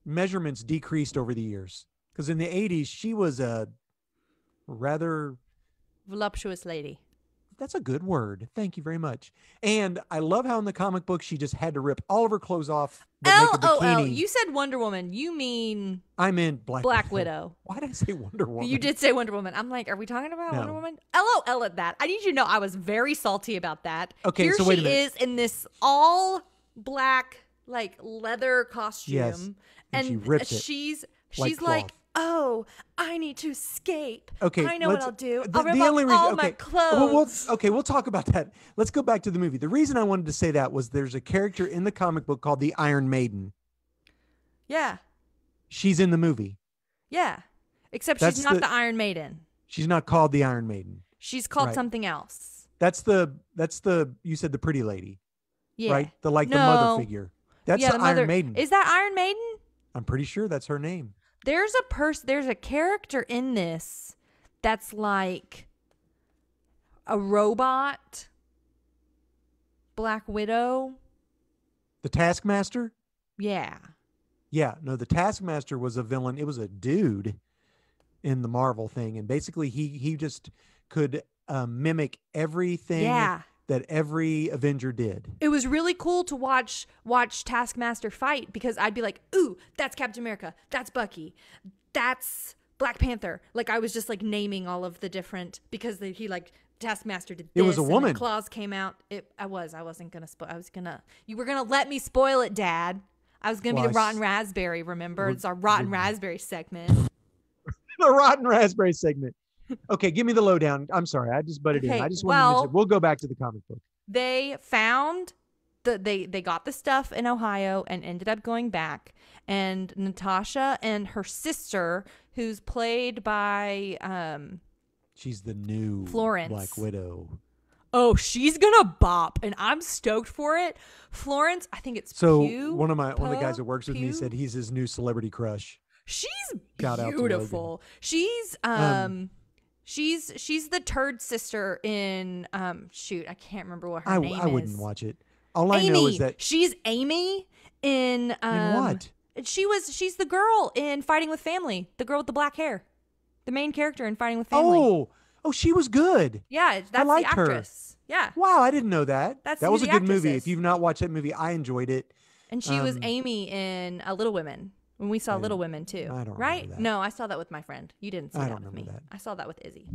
measurements decreased over the years. Because in the 80s, she was a rather voluptuous lady. That's a good word. Thank you very much. And I love how in the comic book she just had to rip all of her clothes off. LOL. You said Wonder Woman. You mean I meant Black Widow. Why did I say Wonder Woman? You did say Wonder Woman. I'm like, are we talking about Wonder Woman? LOL at that. I need you to know I was very salty about that. Okay, Here so wait a minute. she is in this all black like leather costume. Yes. And she rips it. She's like, oh, I need to escape. Okay, I know what I'll do. I'll rip off all my clothes. We'll talk about that. Let's go back to the movie. The reason I wanted to say that was there's a character in the comic book called the Iron Maiden. Yeah. She's in the movie. Yeah. Except she's not the Iron Maiden. She's not called the Iron Maiden. She's called something else. That's the you said the pretty lady. Yeah. Right? The mother figure. That's the Iron Maiden. Is that Iron Maiden? I'm pretty sure that's her name. There's a character in this that's like a robot Black Widow. The Taskmaster? Yeah. Yeah, no, the Taskmaster was a villain. It was a dude in the Marvel thing, and basically he just could mimic everything that every Avenger did. It was really cool to watch Taskmaster fight because I'd be like, ooh, that's Captain America, that's Bucky, that's Black Panther. Like I was just like naming all of the different because he like Taskmaster did this. It was a woman. And the claws came out. I wasn't gonna spoil. You were gonna let me spoil it, Dad. I was gonna be the Rotten Raspberry. Remember, it's our Rotten Raspberry segment. The Rotten Raspberry segment. Okay, give me the lowdown. I'm sorry, I just butted in. I just wanted to we'll go back to the comic book. They found they got the stuff in Ohio and ended up going back. And Natasha and her sister, who's played by she's the new Florence Black Widow. Oh, she's gonna bop, and I'm stoked for it. Florence, I think it's So Pugh. one of the guys that works with me Pugh? said he's his new celebrity crush. She's Shout out to beautiful. She's she's the turd sister in shoot, I can't remember what her name is. I wouldn't watch it. All Amy. I know is that she's Amy in what? She's the girl in Fighting with Family, the girl with the black hair, the main character in Fighting with Family. Oh, she was good. Yeah, that's liked the actress. her. Yeah. Wow, I didn't know that. That's that who was a the good actress movie. is. If you've not watched that movie, I enjoyed it. And she was Amy in Little Women when we saw Little Women too. I don't right? remember that. No, I saw that with my friend. You didn't see I that don't with me. remember that. I saw that with Izzy.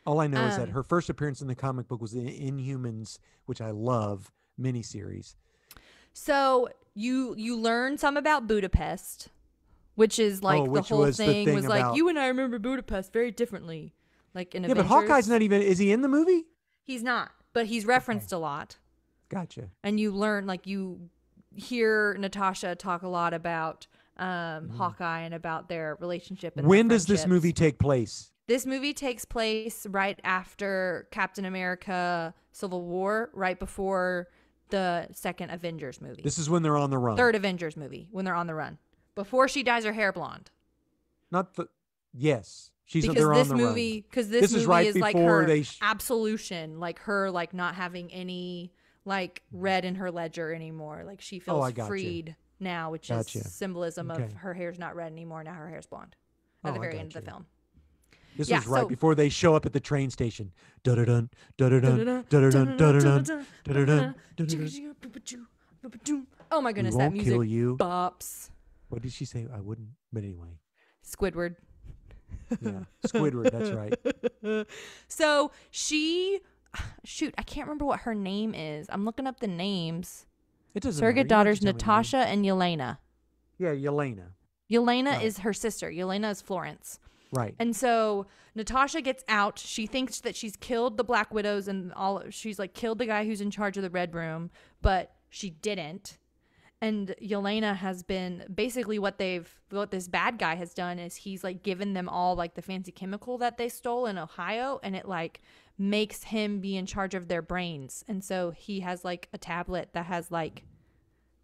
All I know is that her first appearance in the comic book was in Inhumans, which I love, miniseries. So you learn some about Budapest, which is like the which whole was the thing thing was about- like you and I remember Budapest very differently. Like in Yeah, Avengers. but Hawkeye's not even. Is he in the movie? He's not, but he's referenced a lot. Gotcha. And you learn, like, you hear Natasha talk a lot about Hawkeye and about their relationship. And When their does this friendships. movie take place? This movie takes place right after Captain America Civil War, right before the second Avengers movie. This is when they're on the run. Third Avengers movie, when they're on the run. Before she dyes her hair blonde. Not the. Yes, Because they're this on the movie, run. because this movie is right is like before her they absolution, like her like not having any like red in her ledger anymore. Like she feels I gotcha. freed now, which Gotcha. is symbolism Okay. of her hair's not red anymore. Now her hair's blonde. At the I very end of the gotcha. film. This Yeah, is right so- before they show up at the train station. Dun-dun-dun, dun-dun-dun, dun-dun-dun, dun-dun-dun, dun-dun-dun. Oh my goodness, We that won't music kill you. bops. What did she say? I wouldn't. But anyway. Squidward. Yeah. Squidward, that's right. So shoot, I can't remember what her name is. I'm looking up the names. It doesn't matter. You Surrogate don't have daughters to tell me Natasha and Yelena. the name. Yeah, Yelena. Yelena Right. is her sister. Yelena is Florence. Right. And so Natasha gets out. She thinks that she's killed the Black Widows and she's like killed the guy who's in charge of the Red Room, but she didn't. And Yelena has been basically what this bad guy has done is he's like given them all like the fancy chemical that they stole in Ohio, and it like makes him be in charge of their brains. And so he has like a tablet that has like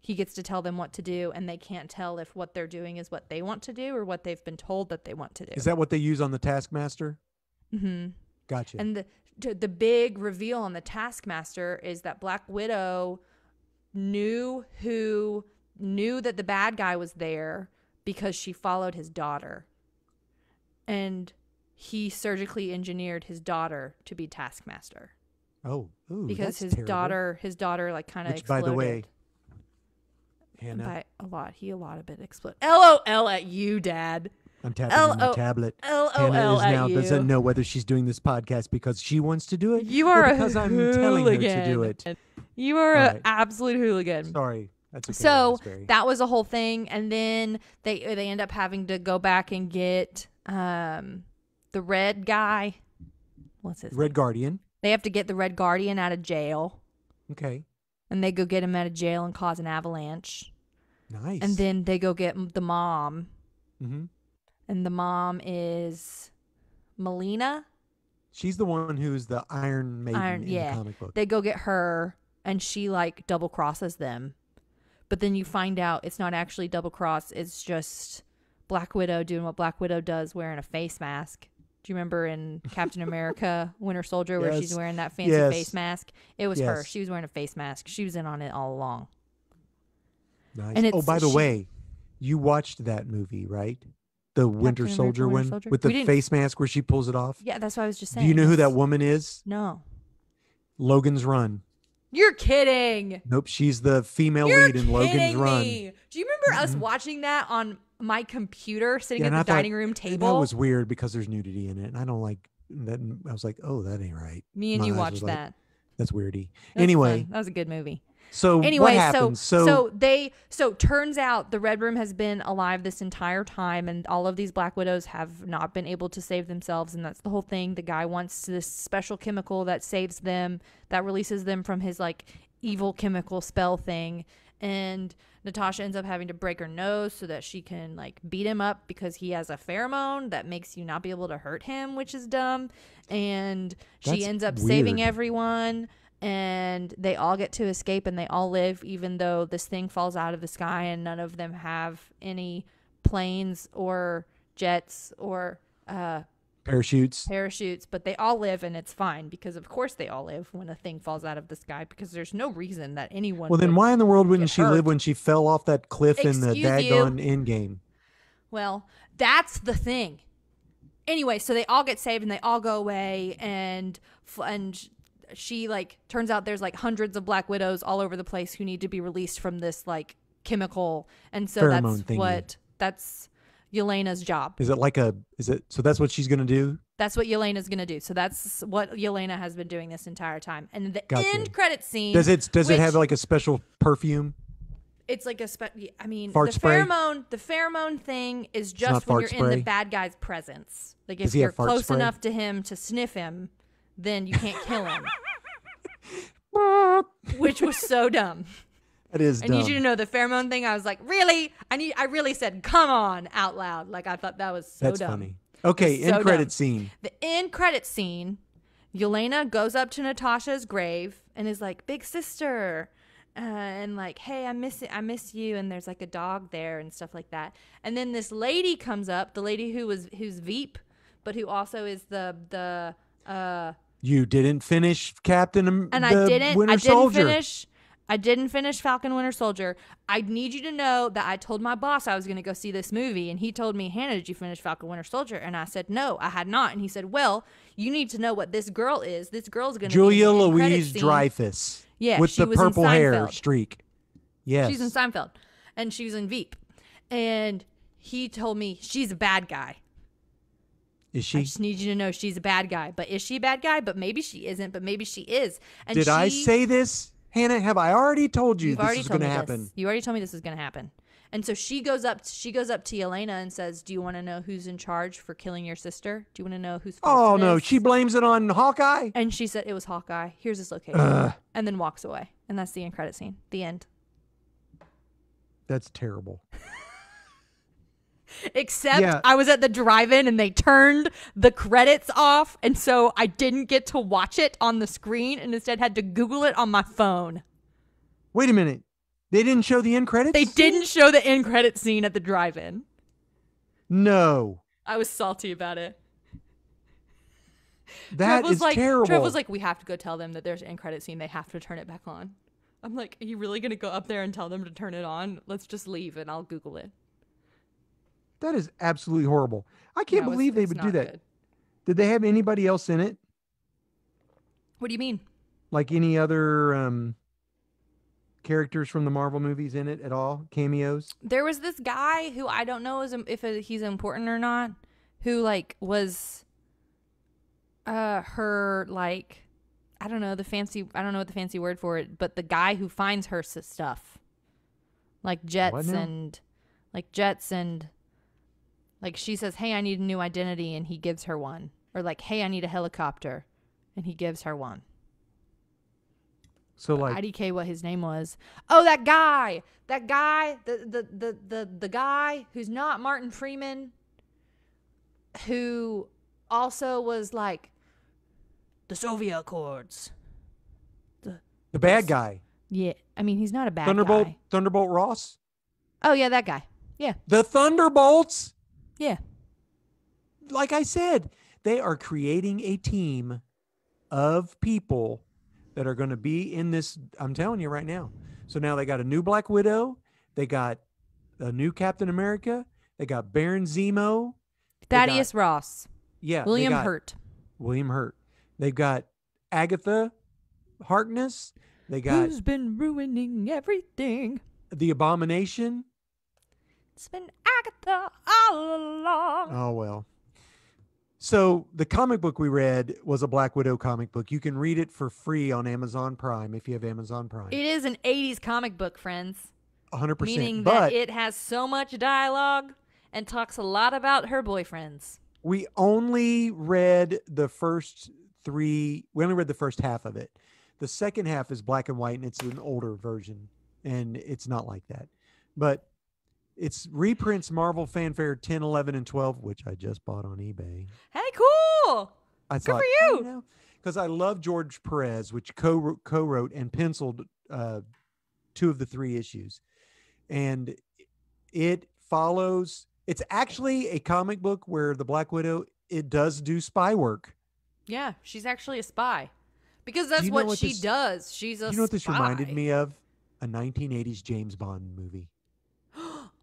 he gets to tell them what to do, and they can't tell if what they're doing is what they want to do or what they've been told that they want to do. Is that what they use on the Taskmaster? Mm-hmm. Gotcha. And the big reveal on the Taskmaster is that Black Widow knew that the bad guy was there because she followed his daughter. And he surgically engineered his daughter to be Taskmaster. Ooh, Because that's terrible. his daughter like kind of Which, exploded. by the way, Hannah, By a lot. He a lot of it exploded. LOL at you, Dad. I'm tapping on my tablet. Hannah LOL is now at you. doesn't know whether she's doing this podcast because she wants to do it You or are because a I'm telling her to hooligan. do it. You are All an right. absolute hooligan. Sorry. That's okay. So Raspberry. that was a whole thing, and then they end up having to go back and get the red guy. What's his Red name? Guardian. They have to get the Red Guardian out of jail, Okay. and they go get him out of jail and cause an avalanche. Nice. And then they go get the mom, Mm-hmm. and the mom is Melina. She's the one who's the Iron Maiden in yeah. the comic book. They go get her, and she like double crosses them. But then you find out it's not actually double cross. It's just Black Widow doing what Black Widow does, wearing a face mask. Do you remember in Captain America, Winter Soldier, where she's Yes. wearing that fancy Yes. face mask? It was her. Yes. She was wearing a face mask. She was in on it all along. Nice. And Oh, it's- by the she- way, you watched that movie, right? The Winter America, Soldier Winter one Soldier? with We the didn't- face mask where she pulls it off. Yeah, that's what I was just saying. Do you know who Yes. that woman is? No. Logan's Run. You're kidding. Nope, she's the female You're lead in Logan's kidding Run. me. Do you remember us watching that on my computer sitting Yeah, and at I the thought dining room That table? was weird because there's nudity in it, and I don't like that. I was like, oh, that ain't right. Me and My you eyes watched was like, that. That's weirdy. That was Anyway, fun. That was a good movie. so Anyway, what happens? so turns out the Red Room has been alive this entire time, and all of these Black Widows have not been able to save themselves, and that's the whole thing. The guy wants this special chemical that saves them, that releases them from his like evil chemical spell thing, and Natasha ends up having to break her nose so that she can like beat him up because he has a pheromone that makes you not be able to hurt him, which is dumb. And she That's ends up saving weird. everyone. and they all get to escape and they all live, even though this thing falls out of the sky and none of them have any planes or jets or parachutes, but they all live, and it's fine because of course they all live when a thing falls out of the sky, because there's no reason that anyone well, then why in the world wouldn't she live when she fell off that cliff in the daggone end game? Well, that's the thing. Anyway, so they all get saved and they all go away, and she like turns out there's like hundreds of Black Widows all over the place who need to be released from this like chemical, and so that's Yelena's job. So that's what she's gonna do? That's what Yelena's gonna do. So that's what Yelena has been doing this entire time. And the end credit scene, does it have like a special perfume? It's like the pheromone thing is just when you're in the bad guy's presence. Like if you're close enough to him to sniff him, then you can't kill him. Which was so dumb. It is dumb. I need you to know the pheromone thing. I was like, really? I really said, come on, out loud. Like, I thought that was so dumb. That's funny. Okay, end credit scene. The end credit scene, Yelena goes up to Natasha's grave and is like, big sister. And like, hey, I miss you. And there's like a dog there and stuff like that. And then this lady comes up, the lady who's Veep, but who also is the you didn't finish Captain and I didn't finish Falcon Winter Soldier. I need you to know that I told my boss I was going to go see this movie, and he told me, Hannah, did you finish Falcon Winter Soldier? And I said, no, I had not. And he said, well, you need to know what this girl is. This girl's going to be Julia Louis-Dreyfus. Yeah, with the purple hair streak. Yes. She's in Seinfeld, and she's in Veep. And he told me she's a bad guy. Is she? I just need you to know she's a bad guy. But is she a bad guy? But maybe she isn't. But maybe she is. And did I say this? Hannah, have I already told you this is going to happen? You already told me this is going to happen. And so she goes up to Yelena and says, do you want to know who's in charge for killing your sister? Do you want to know who's fault no, she blames it on Hawkeye? And she said it was Hawkeye. Here's his location. And then walks away. And that's the end credit scene. The end. That's terrible. Except I was at the drive-in and they turned the credits off, and so I didn't get to watch it on the screen and instead had to Google it on my phone. Wait a minute. They didn't show the end credits? They didn't show the end credit scene at the drive-in. No. I was salty about it. That is terrible. Trev was like, we have to go tell them that there's an end credit scene. They have to turn it back on. I'm like, are you really going to go up there and tell them to turn it on? Let's just leave and I'll Google it. That is absolutely horrible. I can't believe they would do that. Good. Did they have anybody else in it? What do you mean? Like any other characters from the Marvel movies in it at all? Cameos? There was this guy who I don't know if he's important or not, who like was her like I don't know what the fancy word for it, but the guy who finds her stuff. Like jets and like she says, hey, I need a new identity, and he gives her one. Or like, hey, I need a helicopter, and he gives her one. So like IDK what his name was. Oh, that guy, the guy who's not Martin Freeman, who also was like the Soviet Accords. The bad guy. Yeah, I mean he's not a bad guy. Thunderbolt Ross. Oh yeah, that guy. Yeah. The Thunderbolts. Yeah. Like I said, they are creating a team of people that are going to be in this. I'm telling you right now. So now they got a new Black Widow. They got a new Captain America. They got Baron Zemo. Thaddeus Ross. Yeah. William Hurt. They've got Agatha Harkness. They got who's been ruining everything. The Abomination. It's been Agatha all along. Oh, well. So the comic book we read was a Black Widow comic book. You can read it for free on Amazon Prime if you have Amazon Prime. It is an 80s comic book, friends. 100%. Meaning that it has so much dialogue and talks a lot about her boyfriends. We only read the first three. We only read the first half of it. The second half is black and white, and it's an older version, and it's not like that. But it's reprints Marvel Fanfare 10, 11, and 12, which I just bought on eBay. Hey, cool. Good for you. because I love George Perez, which co-wrote and penciled 2 of the 3 issues, and it follows. It's actually a comic book where the Black Widow does do spy work. Yeah, she's actually a spy. Because that's what she does. She's a spy. You know what this reminded me of? A 1980s James Bond movie.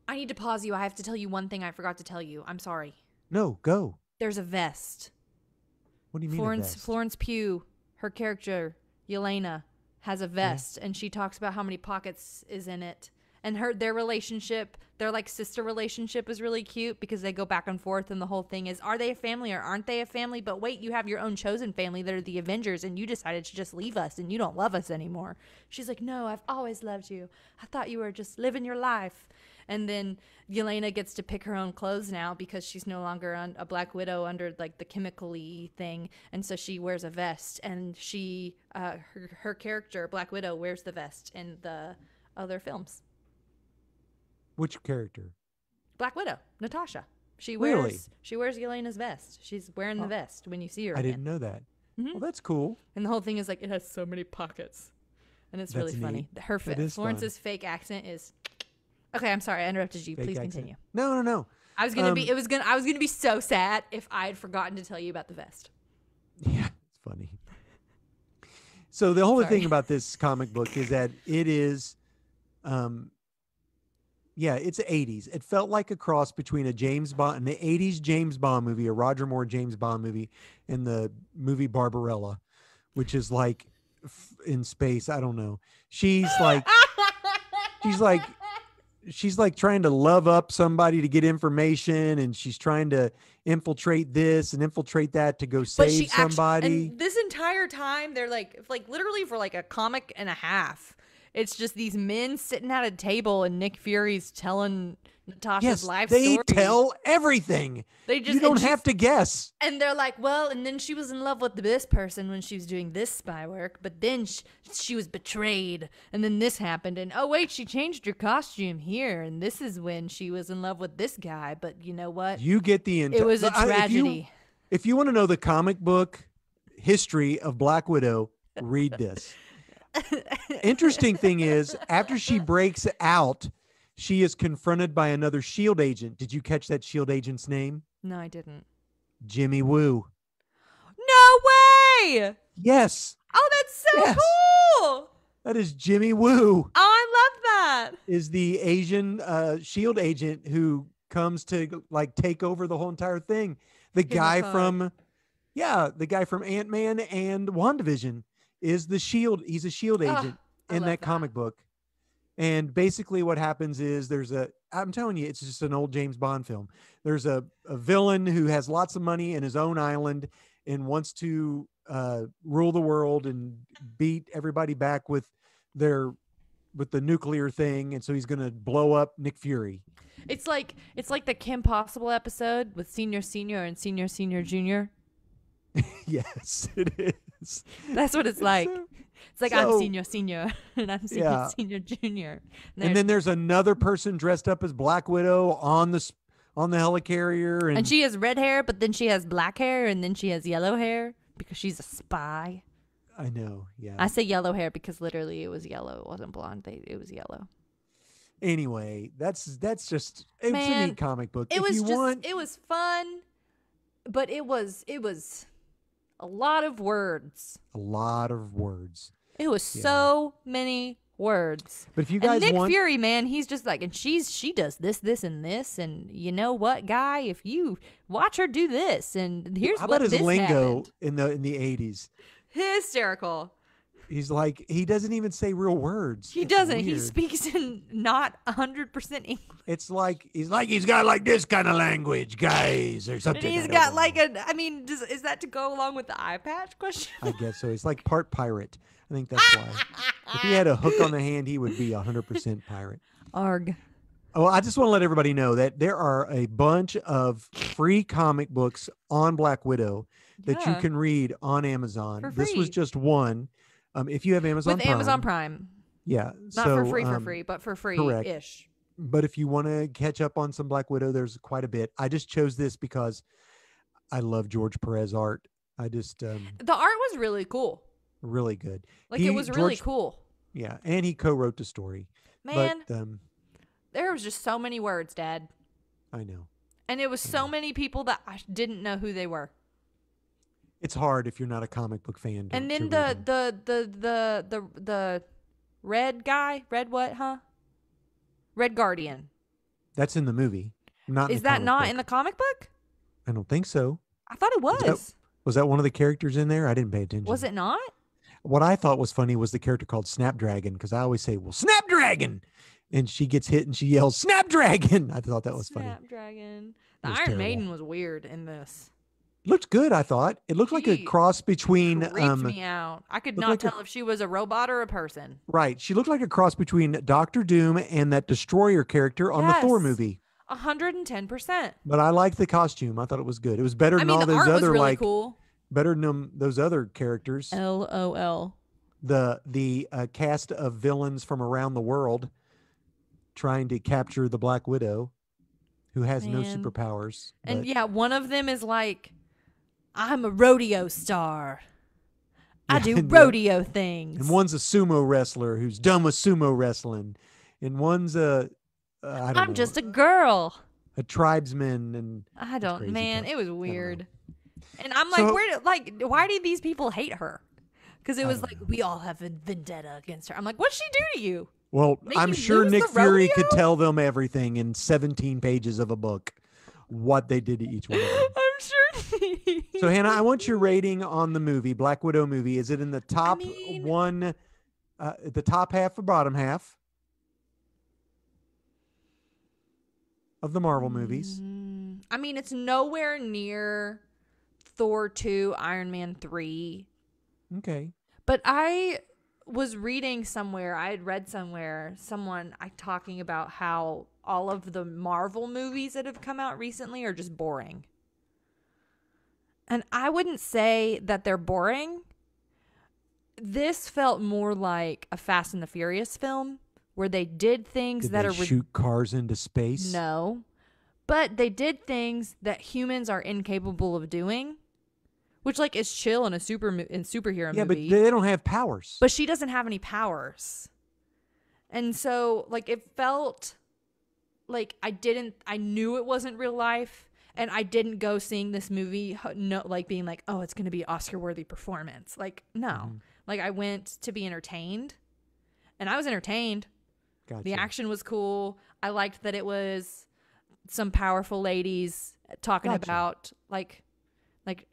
I need to pause you. I have to tell you one thing I forgot to tell you. I'm sorry. No, go. There's a vest. What do you mean a vest? Florence Pugh, her character, Yelena, has a vest, and she talks about how many pockets is in it. And their relationship, their like sister relationship is really cute because they go back and forth, and the whole thing is, are they a family or aren't they a family? But wait, you have your own chosen family that are the Avengers, and you decided to just leave us and you don't love us anymore. She's like, no, I've always loved you. I thought you were just living your life. And then Yelena gets to pick her own clothes now because she's no longer a Black Widow under like the chemical-y thing. And so she wears a vest, and she, her character, Black Widow, wears the vest in the other films. Which character? Black Widow, Natasha. She wears Yelena's vest. She's wearing the vest when you see her. I didn't know that. Mm-hmm. Well, that's cool. And the whole thing is like it has so many pockets, and it's really funny. Her Florence's fake accent is. Okay, I'm sorry I interrupted you. Please continue. No. I was gonna be so sad if I had forgotten to tell you about the vest. Yeah, it's funny. So the whole thing about this comic book is that it is. Yeah, it's 80s. It felt like a cross between an 80s James Bond movie, a Roger Moore James Bond movie, and the movie Barbarella, which is like in space. I don't know. She's like trying to love up somebody to get information, and she's trying to infiltrate this and infiltrate that to go save somebody. And this entire time, they're like literally for like a comic and a half. It's just these men sitting at a table, and Nick Fury's telling Natasha's life story. They tell everything. You don't have to guess. And they're like, well, and then she was in love with this person when she was doing this spy work, but then she was betrayed, and then this happened, and oh wait, she changed her costume here, and this is when she was in love with this guy. But you know what? You get the it was a tragedy. If you want to know the comic book history of Black Widow, read this. Interesting thing is, after she breaks out, she is confronted by another S.H.I.E.L.D. agent. Did you catch that S.H.I.E.L.D. agent's name? No, I didn't. Jimmy Woo. No way! Yes. Oh, that's so cool! That is Jimmy Woo. Oh, I love that. Is the Asian S.H.I.E.L.D. agent who comes to like take over the whole entire thing. The guy from Ant-Man and WandaVision is the S.H.I.E.L.D. He's a S.H.I.E.L.D. agent in that comic book. And basically what happens is I'm telling you, it's just an old James Bond film. There's a villain who has lots of money in his own island and wants to rule the world and beat everybody back with the nuclear thing. And so he's going to blow up Nick Fury. It's like the Kim Possible episode with Senior and Senior Junior. Yes, it is. That's what it's like. It's like I'm Senior and I'm Senior Junior. And then there's another person dressed up as Black Widow on the helicarrier, and she has red hair, but then she has black hair, and then she has yellow hair because she's a spy. I know. Yeah. I say yellow hair because literally it was yellow. It wasn't blonde. It was yellow. Anyway, that's just it's a neat comic book. It was fun, but it was a lot of words. A lot of words. It was so many words. But if you guys Nick Fury, man, he's just like, and she does this, and this, and you know what, guy? If you watch her do this, and here's how what about his lingo happened. in the 80s? Hysterical. He's like, he doesn't even say real words. He doesn't. Weird. He speaks in not 100% English. It's like he's got like this kind of language, guys, or something. And he's got like is that to go along with the eye patch question? I guess so. He's like part pirate. I think that's why. If he had a hook on the hand, he would be 100% pirate. Arg. Oh, I just want to let everybody know that there are a bunch of free comic books on Black Widow that you can read on Amazon. For free. This was just one. If you have Amazon with Prime. Amazon Prime. Yeah. Not for free, but for free-ish. Correct. But if you want to catch up on some Black Widow, there's quite a bit. I just chose this because I love George Perez art. I just The art was really cool. really good. Like it was really cool. Yeah, and he co-wrote the story. Man, But there was just so many words, Dad. I know. And it was so many people that I didn't know who they were. It's hard if you're not a comic book fan. And then the red guy, red what, huh? Red Guardian. That's in the movie. Not Is that not in the comic book? I don't think so. I thought it was. Was that one of the characters in there? I didn't pay attention. Was it not? What I thought was funny was the character called Snapdragon, because I always say, well, Snapdragon! And she gets hit and she yells, Snapdragon! I thought that was funny. Snapdragon. The was Iron terrible. Maiden was weird in this. Looked good, I thought. It looked like a cross between... Creeped me out. I could not tell if she was a robot or a person. Right. She looked like a cross between Doctor Doom and that Destroyer character on the Thor movie. 110%. But I liked the costume. I thought it was good. It was better than all the those art other was really cool. Better than those other characters. LOL. The cast of villains from around the world trying to capture the Black Widow, who has no superpowers. And yeah, one of them is like, I'm a rodeo star. I do rodeo things. And one's a sumo wrestler who's done with sumo wrestling. And one's I'm just a girl. A tribesman. And it was weird. And I'm like, why do these people hate her? Because it was like, we all have a vendetta against her. I'm like, what'd she do to you? Well, I'm sure Nick Fury could tell them everything in 17 pages of a book, what they did to each one of them. I'm sure. So, Hannah, I want your rating on the movie, Black Widow movie. Is it in the top the top half or bottom half of the Marvel movies? I mean, it's nowhere near Thor 2, Iron Man 3. Okay. But I was reading somewhere, I had read somewhere, someone talking about how all of the Marvel movies that have come out recently are just boring. And I wouldn't say that they're boring. This felt more like a Fast and the Furious film where they did things shoot cars into space? No. But they did things that humans are incapable of doing. Which, like, is chill in a superhero movie. Yeah, but they don't have powers. But she doesn't have any powers. And so, like, it felt like I knew it wasn't real life. And I didn't go seeing this movie, being like, oh, it's going to be an Oscar-worthy performance. Like, no. Mm-hmm. Like, I went to be entertained. And I was entertained. Gotcha. The action was cool. I liked that it was some powerful ladies talking about, like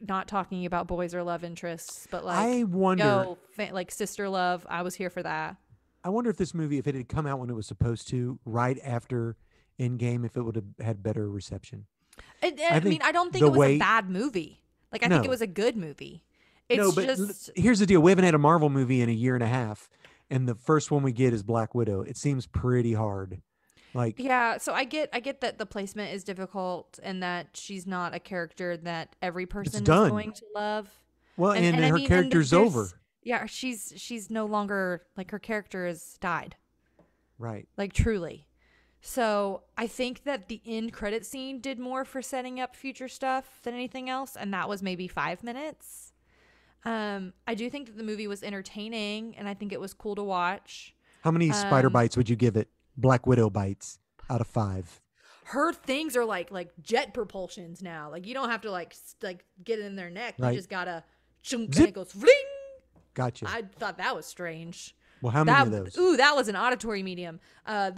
not talking about boys or love interests, but like, I wonder, like sister love. I was here for that. I wonder if this movie, if it had come out when it was supposed to, right after Endgame, if it would have had better reception. I don't think it was a bad movie. Like, I think it was a good movie. Here's the deal. We haven't had a Marvel movie in a year and a half, and the first one we get is Black Widow. It seems pretty hard. So I get that the placement is difficult and that she's not a character that every person is going to love. Well, and her character's over. Yeah, she's no longer, like, her character has died. Right. Like, truly. So I think that the end credit scene did more for setting up future stuff than anything else, and that was maybe 5 minutes. I do think that the movie was entertaining, and I think it was cool to watch. How many spider bites would you give it? Black Widow bites out of 5. Her things are like jet propulsions now. Like, you don't have to like get it in their neck. Right. You just gotta chunk and it goes fling. Gotcha. I thought that was strange. Well, how many of those? Ooh, that was an auditory medium. That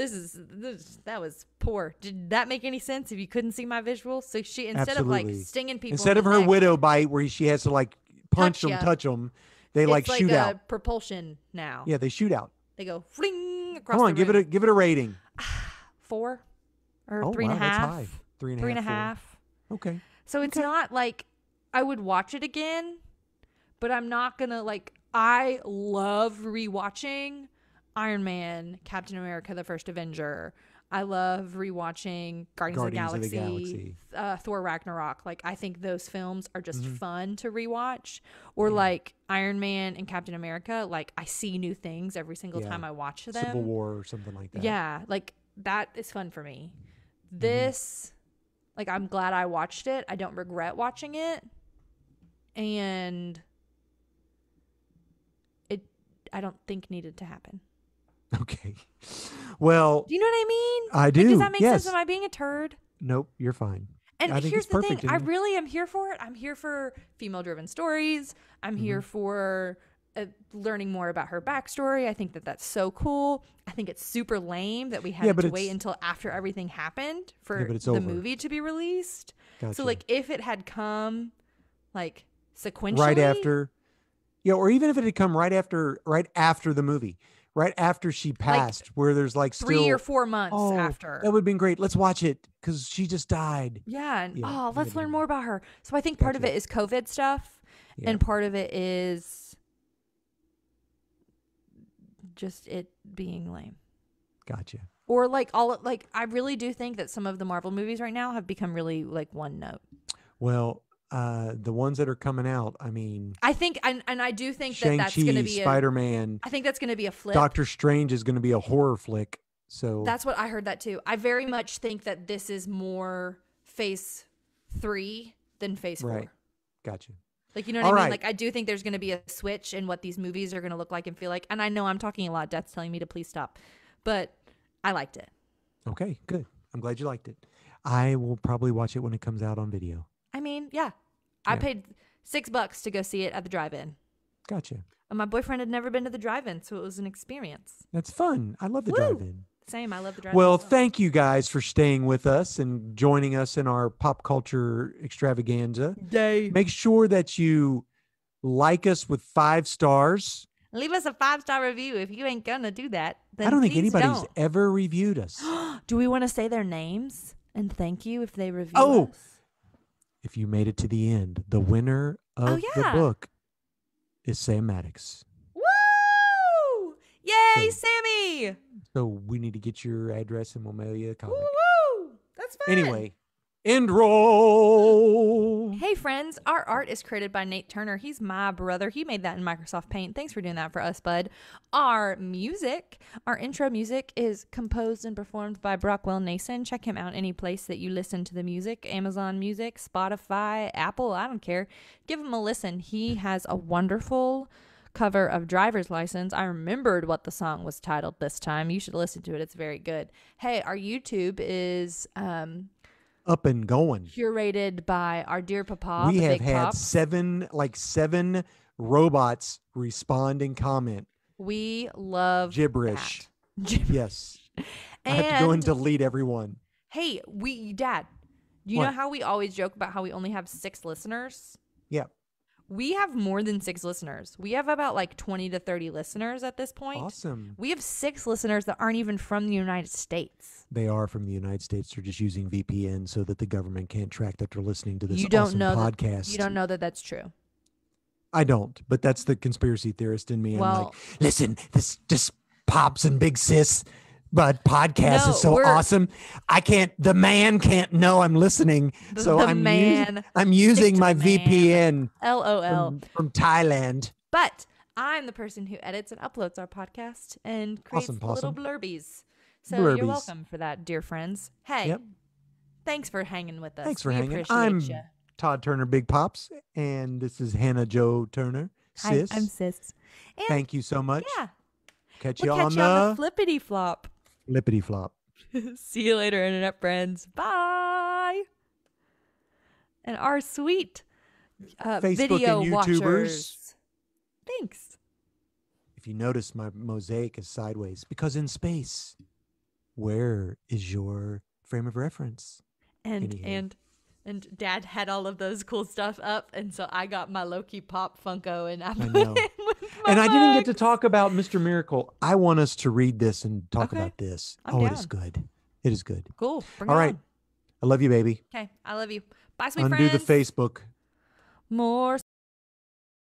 was poor. Did that make any sense if you couldn't see my visuals? So she, instead of like stinging people, instead of her widow bite where she has to like punch them, touch them, they like shoot out. It's propulsion now. Yeah, they shoot out. They go fling across. Come on, give it a rating. 4 or 3.5. Wow, that's high. 3.5. Okay. So it's not like I would watch it again, but I'm not gonna like. I love rewatching Iron Man, Captain America: The First Avenger. I love rewatching Guardians of the Galaxy. Thor Ragnarok. Like, I think those films are just fun to rewatch. Or like Iron Man and Captain America. Like, I see new things every single time I watch them. Civil War or something like that. Yeah, like that is fun for me. This, like, I'm glad I watched it. I don't regret watching it. and it I don't think needed to happen. Okay. Well, Do you know what I mean? I do. Like, does that make yes. sense? Am I being a turd? Nope, you're fine. And I think here's it's the perfect. thing. I really am here for it. I'm here for female-driven stories. I'm here for learning more about her backstory. I think that that's so cool. I think it's super lame that we had to wait until after everything happened for the movie to be released. Gotcha. So, like, if it had come, like, sequentially. Right after. Yeah, or even if it had come right after the movie. Right after she passed, like, where there's like 3 or 4 months after. That would have been great. Let's watch it because she just died. Yeah. And, let's learn more about her. So I think part of it is COVID stuff. Yeah. And part of it is just it being lame. Gotcha. Or like I really do think that some of the Marvel movies right now have become really like one note. Well, the ones that are coming out, I mean, I think, and I do think that that's going to be Spider-Man. I think that's going to be a flip. Doctor Strange is going to be a horror flick. So that's what I heard that too. I very much think that this is more phase 3 than phase 4. Right. Gotcha. Like, you know what I mean? Like, I do think there's going to be a switch in what these movies are going to look like and feel like. And I know I'm talking a lot. Death's telling me to please stop. But I liked it. Okay, good. I'm glad you liked it. I will probably watch it when it comes out on video. I mean, yeah. I paid $6 to go see it at the drive-in. Gotcha. And my boyfriend had never been to the drive-in, so it was an experience. That's fun. I love the drive-in. Same. I love the drive-in. Well, thank you guys for staying with us and joining us in our pop culture extravaganza. Yay. Make sure that you like us with 5 stars. Leave us a 5-star review. If you ain't gonna do that, then I don't think anybody's ever reviewed us. Do we want to say their names and thank you if they review us? If you made it to the end, the winner of the book is Sam Maddox. Woo! Yay, Sammy! So we need to get your address and we'll mail you a comic. Woo! That's fun. Anyway, end roll. Hey, friends. Our art is created by Nate Turner. He's my brother. He made that in Microsoft Paint. Thanks for doing that for us, bud. Our intro music is composed and performed by Brockwell Nason. Check him out any place that you listen to the music. Amazon Music, Spotify, Apple, I don't care. Give him a listen. He has a wonderful cover of Driver's License. I remembered what the song was titled this time. You should listen to it. It's very good. Hey, our YouTube is up and going. Curated by our dear Papa. We have had 7 robots respond and comment. We love gibberish. Yes. I And have to go and delete everyone. Hey, Dad, you know how we always joke about how we only have 6 listeners? Yeah. We have more than 6 listeners. We have about like 20 to 30 listeners at this point. Awesome. We have 6 listeners that aren't even from the United States. They are from the United States. They're just using VPN so that the government can't track that they're listening to this awesome podcast. You don't know that that's true. I don't, but that's the conspiracy theorist in me. I'm like, listen, this just pops and big sis, but podcast is so awesome. The man can't know I'm listening. I'm using my VPN. LOL. From Thailand. But I'm the person who edits and uploads our podcast and creates little blurbies. So you're welcome for that, dear friends. Hey, thanks for hanging with us. Thanks for hanging. I'm Todd Turner, Big Pops, and this is Hannah Jo Turner, Sis. Hi, I'm Sis. And thank you so much. Yeah. Catch you on the flippity flop. Flippity flop. See you later, internet friends. Bye. And our sweet Facebook video and YouTubers. Watchers. Thanks. If you notice, my mosaic is sideways because in space, where is your frame of reference? And Dad had all of those cool stuff up, and so I got my Loki Pop Funko, and I put know. it with my And I didn't get to mugs. talk about Mr. Miracle. I want us to read this and talk about this. I'm down. It is good. It is good. Cool. Bring all it right. on. I love you, baby. Okay. I love you. Bye, sweet Undo friends. the Facebook. More